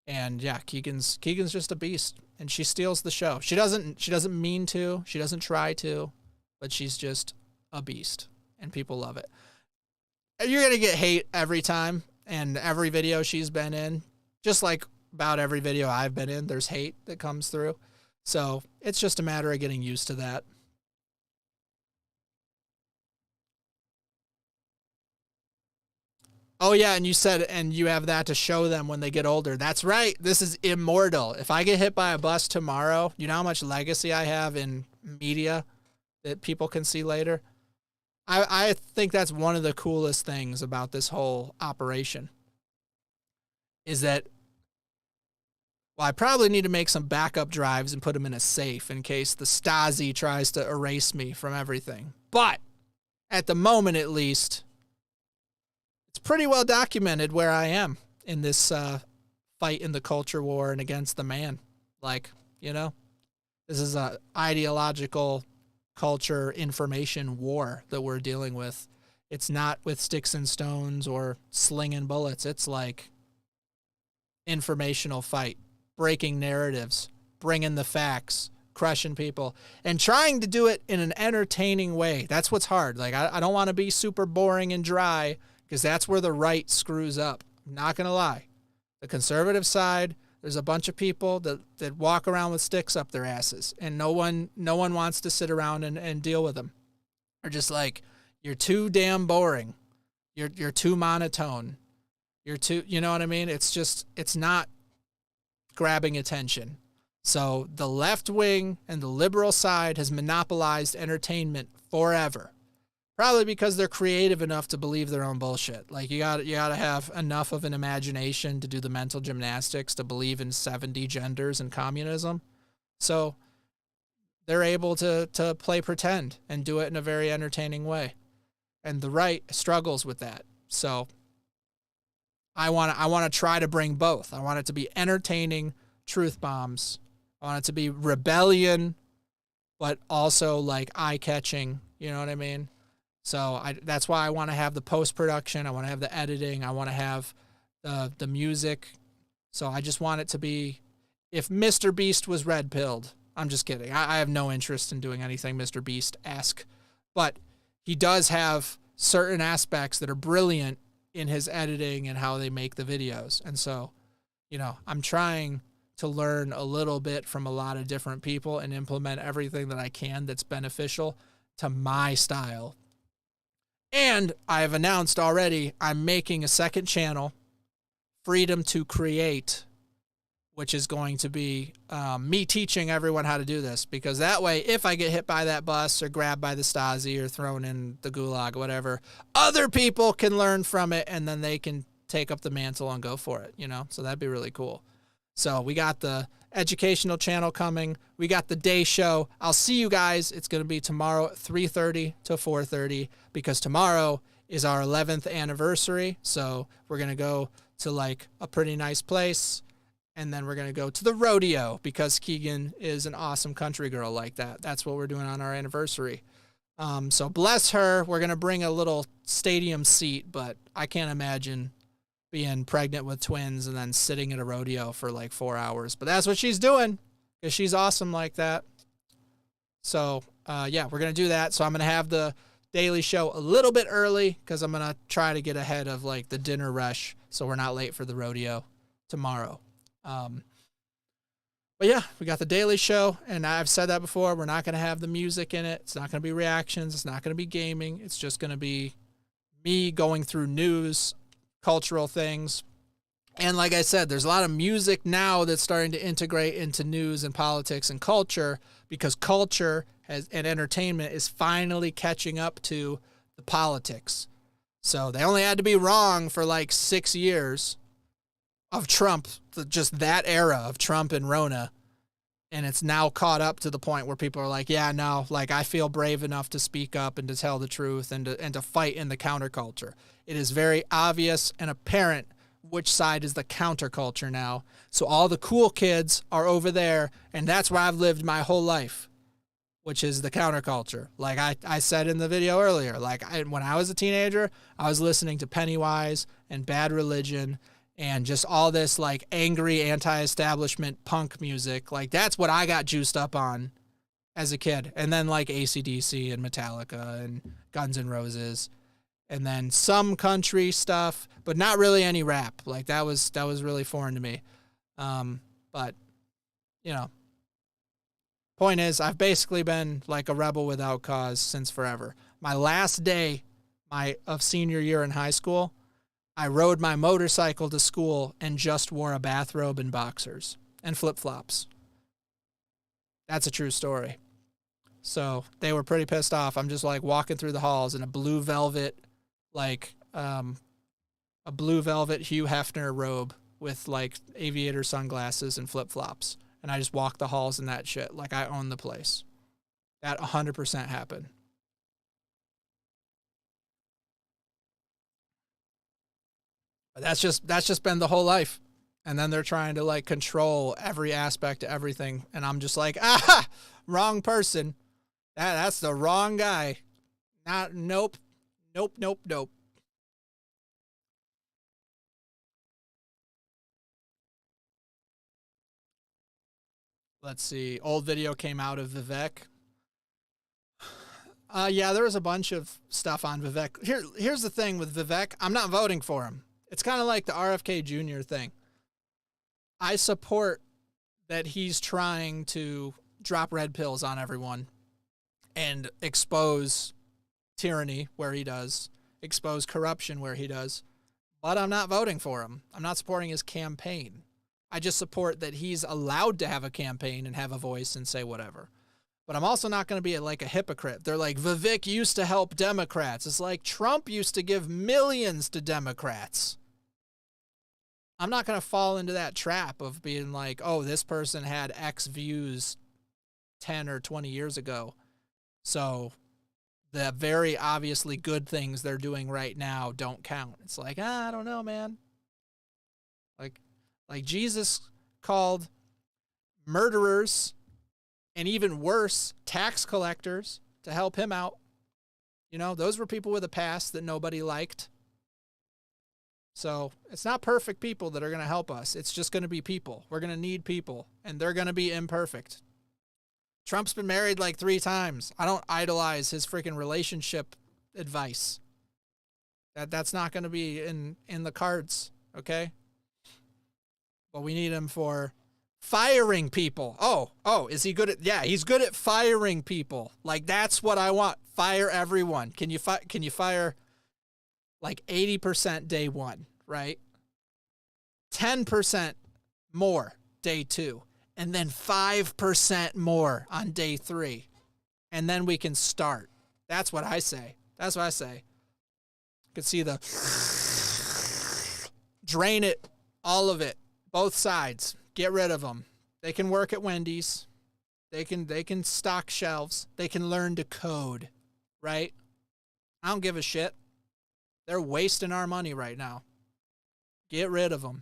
And yeah, Keegan's just a beast, and she steals the show. She doesn't mean to, she doesn't try to, but she's just a beast, and people love it. You're going to get hate every time, and every video she's been in, just like about every video I've been in, there's hate that comes through. So it's just a matter of getting used to that. Oh, yeah, and you said, and you have that to show them when they get older. That's right. This is immortal. If I get hit by a bus tomorrow, you know how much legacy I have in media that people can see later? I think that's one of the coolest things about this whole operation is that, well, I probably need to make some backup drives and put them in a safe in case the Stasi tries to erase me from everything. But at the moment, at least, it's pretty well documented where I am in this fight in the culture war and against the man. Like, you know, this is a ideological culture information war that we're dealing with. It's not with sticks and stones or slinging bullets. It's like informational fight, breaking narratives, bringing the facts, crushing people, and trying to do it in an entertaining way. That's what's hard. Like, I don't want to be super boring and dry, because that's where the right screws up. I'm not going to lie. The conservative side, there's a bunch of people that walk around with sticks up their asses, and no one wants to sit around and deal with them. They're just like, you're too damn boring. You're too monotone. You're too, you know what I mean? It's just, it's not grabbing attention. So the left wing and the liberal side has monopolized entertainment forever. Probably because they're creative enough to believe their own bullshit. Like, you gotta have enough of an imagination to do the mental gymnastics to believe in 70 genders and communism. So they're able to play pretend and do it in a very entertaining way. And the right struggles with that. So I want to try to bring both. I want it to be entertaining truth bombs. I want it to be rebellion, but also like eye-catching. You know what I mean? So that's why I want to have the post-production. I want to have the editing. I want to have the music. So I just want it to be, if Mr. Beast was red pilled, I'm just kidding. I have no interest in doing anything Mr. Beast-esque, but he does have certain aspects that are brilliant in his editing and how they make the videos. And so, you know, I'm trying to learn a little bit from a lot of different people and implement everything that I can that's beneficial to my style. And I have announced already, I'm making a second channel, Freedom to Create, which is going to be me teaching everyone how to do this, because that way, if I get hit by that bus or grabbed by the Stasi or thrown in the gulag, whatever, other people can learn from it, and then they can take up the mantle and go for it, you know? So that'd be really cool. So we got the educational channel coming. We got the day show. I'll see you guys. It's going to be tomorrow at 3:30 to 4:30, because tomorrow is our 11th anniversary. So we're going to go to like a pretty nice place, and then we're going to go to the rodeo, because Keegan is an awesome country girl like that. That's what we're doing on our anniversary. So bless her. We're going to bring a little stadium seat, but I can't imagine being pregnant with twins and then sitting at a rodeo for like 4 hours. But that's what she's doing, because she's awesome like that. So, yeah, we're going to do that. So I'm going to have the daily show a little bit early, because I'm going to try to get ahead of like the dinner rush, so we're not late for the rodeo tomorrow. But yeah, we got the daily show, and I've said that before. We're not going to have the music in it. It's not going to be reactions. It's not going to be gaming. It's just going to be me going through news, cultural things. And like I said, there's a lot of music now that's starting to integrate into news and politics and culture, because culture and entertainment is finally catching up to the politics. So they only had to be wrong for like 6 years of Trump, just that era of Trump and Rona. And it's now caught up to the point where people are like, yeah, no, like I feel brave enough to speak up and to tell the truth and to fight in the counterculture. It is very obvious and apparent which side is the counterculture now. So all the cool kids are over there, and that's where I've lived my whole life, which is the counterculture. Like I said in the video earlier, like when I was a teenager, I was listening to Pennywise and Bad Religion and just all this like angry anti-establishment punk music. Like that's what I got juiced up on as a kid. And then like AC/DC and Metallica and Guns N' Roses, and then some country stuff, but not really any rap. Like that was really foreign to me. But you know, point is, I've basically been like a rebel without cause since forever. My last day of senior year in high school, I rode my motorcycle to school and just wore a bathrobe and boxers and flip-flops. That's a true story. So they were pretty pissed off. I'm just like walking through the halls in a blue velvet, like a blue velvet Hugh Hefner robe with like aviator sunglasses and flip-flops. And I just walk the halls in that shit like I own the place. That 100% happened. But that's just been the whole life. And then they're trying to like control every aspect of everything. And I'm just like, wrong person. That's the wrong guy. Nope. Let's see. Old video came out of Vivek. Yeah, there was a bunch of stuff on Vivek. Here's the thing with Vivek. I'm not voting for him. It's kind of like the RFK Jr. thing. I support that he's trying to drop red pills on everyone and expose tyranny where he does, expose corruption where he does, but I'm not voting for him. I'm not supporting his campaign. I just support that he's allowed to have a campaign and have a voice and say whatever. But I'm also not going to be like a hypocrite. They're like, Vivek used to help Democrats. It's like Trump used to give millions to Democrats. I'm not going to fall into that trap of being like, oh, this person had X views 10 or 20 years ago. So the very obviously good things they're doing right now don't count. It's like, I don't know, man. Like Jesus called murderers and even worse, tax collectors to help him out. You know, those were people with a past that nobody liked. So it's not perfect people that are going to help us. It's just going to be people. We're going to need people, and they're going to be imperfect. Trump's been married like 3 times. I don't idolize his freaking relationship advice. That's not going to be in the cards, okay? But we need him for firing people. Oh, is he good at? Yeah, he's good at firing people. Like, that's what I want. Fire everyone. Can you fire like 80% day 1, right? 10% more day 2, and then 5% more on day 3, and then we can start. That's what I say. That's what I say. You can see the drain it, all of it, both sides. Get rid of them. They can work at Wendy's. They can stock shelves. They can learn to code, right? I don't give a shit. They're wasting our money right now. Get rid of them.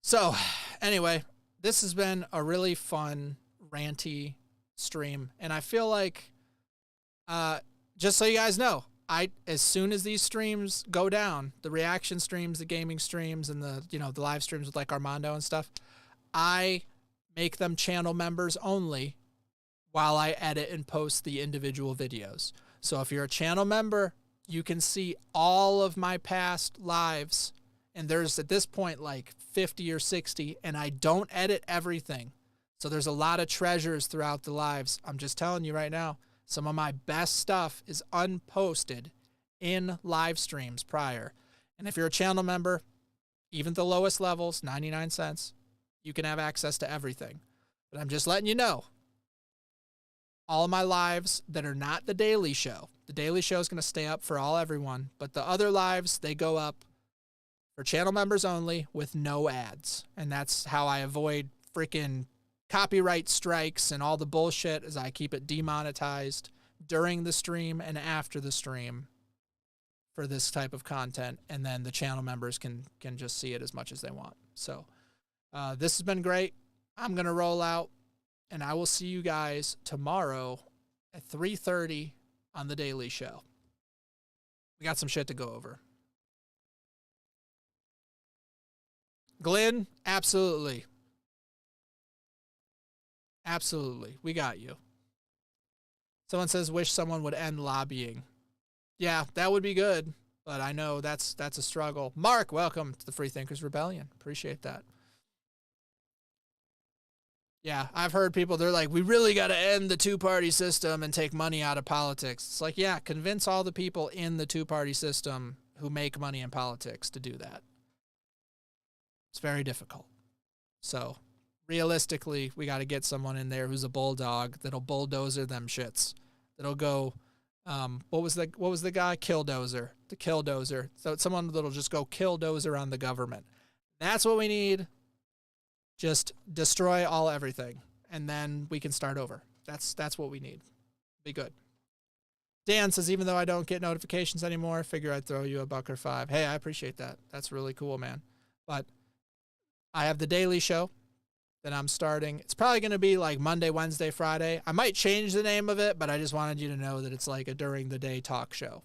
So, anyway, this has been a really fun, ranty stream. And I feel like, just so you guys know, as soon as these streams go down, the reaction streams, the gaming streams, and the live streams with like Armando and stuff, I make them channel members only while I edit and post the individual videos. So if you're a channel member, you can see all of my past lives, and there's at this point like 50 or 60, and I don't edit everything. So there's a lot of treasures throughout the lives. I'm just telling you right now, some of my best stuff is unposted in live streams prior. And if you're a channel member, even the lowest levels, 99 cents, you can have access to everything. But I'm just letting you know, all of my lives that are not the Daily Show. The Daily Show is going to stay up for everyone, but the other lives, they go up for channel members only with no ads. And that's how I avoid freaking copyright strikes and all the bullshit, as I keep it demonetized during the stream and after the stream for this type of content. And then the channel members can just see it as much as they want. So this has been great. I'm going to roll out, and I will see you guys tomorrow at 3:30 on The Daily Show. We got some shit to go over. Glenn, absolutely. Absolutely. We got you. Someone says, wish someone would end lobbying. Yeah, that would be good, but I know that's a struggle. Mark, welcome to the Freethinkers Rebellion. Appreciate that. Yeah, I've heard people, they're like, we really got to end the two-party system and take money out of politics. It's like, yeah, convince all the people in the two-party system who make money in politics to do that. It's very difficult. So, realistically, we got to get someone in there who's a bulldog that'll bulldozer them shits. That'll go, what was the guy? Killdozer. The Killdozer. So, someone that'll just go Killdozer on the government. That's what we need. Just destroy everything, and then we can start over. That's what we need. Be good. Dan says, even though I don't get notifications anymore, I figure I'd throw you $1 or $5. Hey, I appreciate that. That's really cool, man. But I have The Daily Show that I'm starting. It's probably going to be like Monday, Wednesday, Friday. I might change the name of it, but I just wanted you to know that it's like a during the day talk show.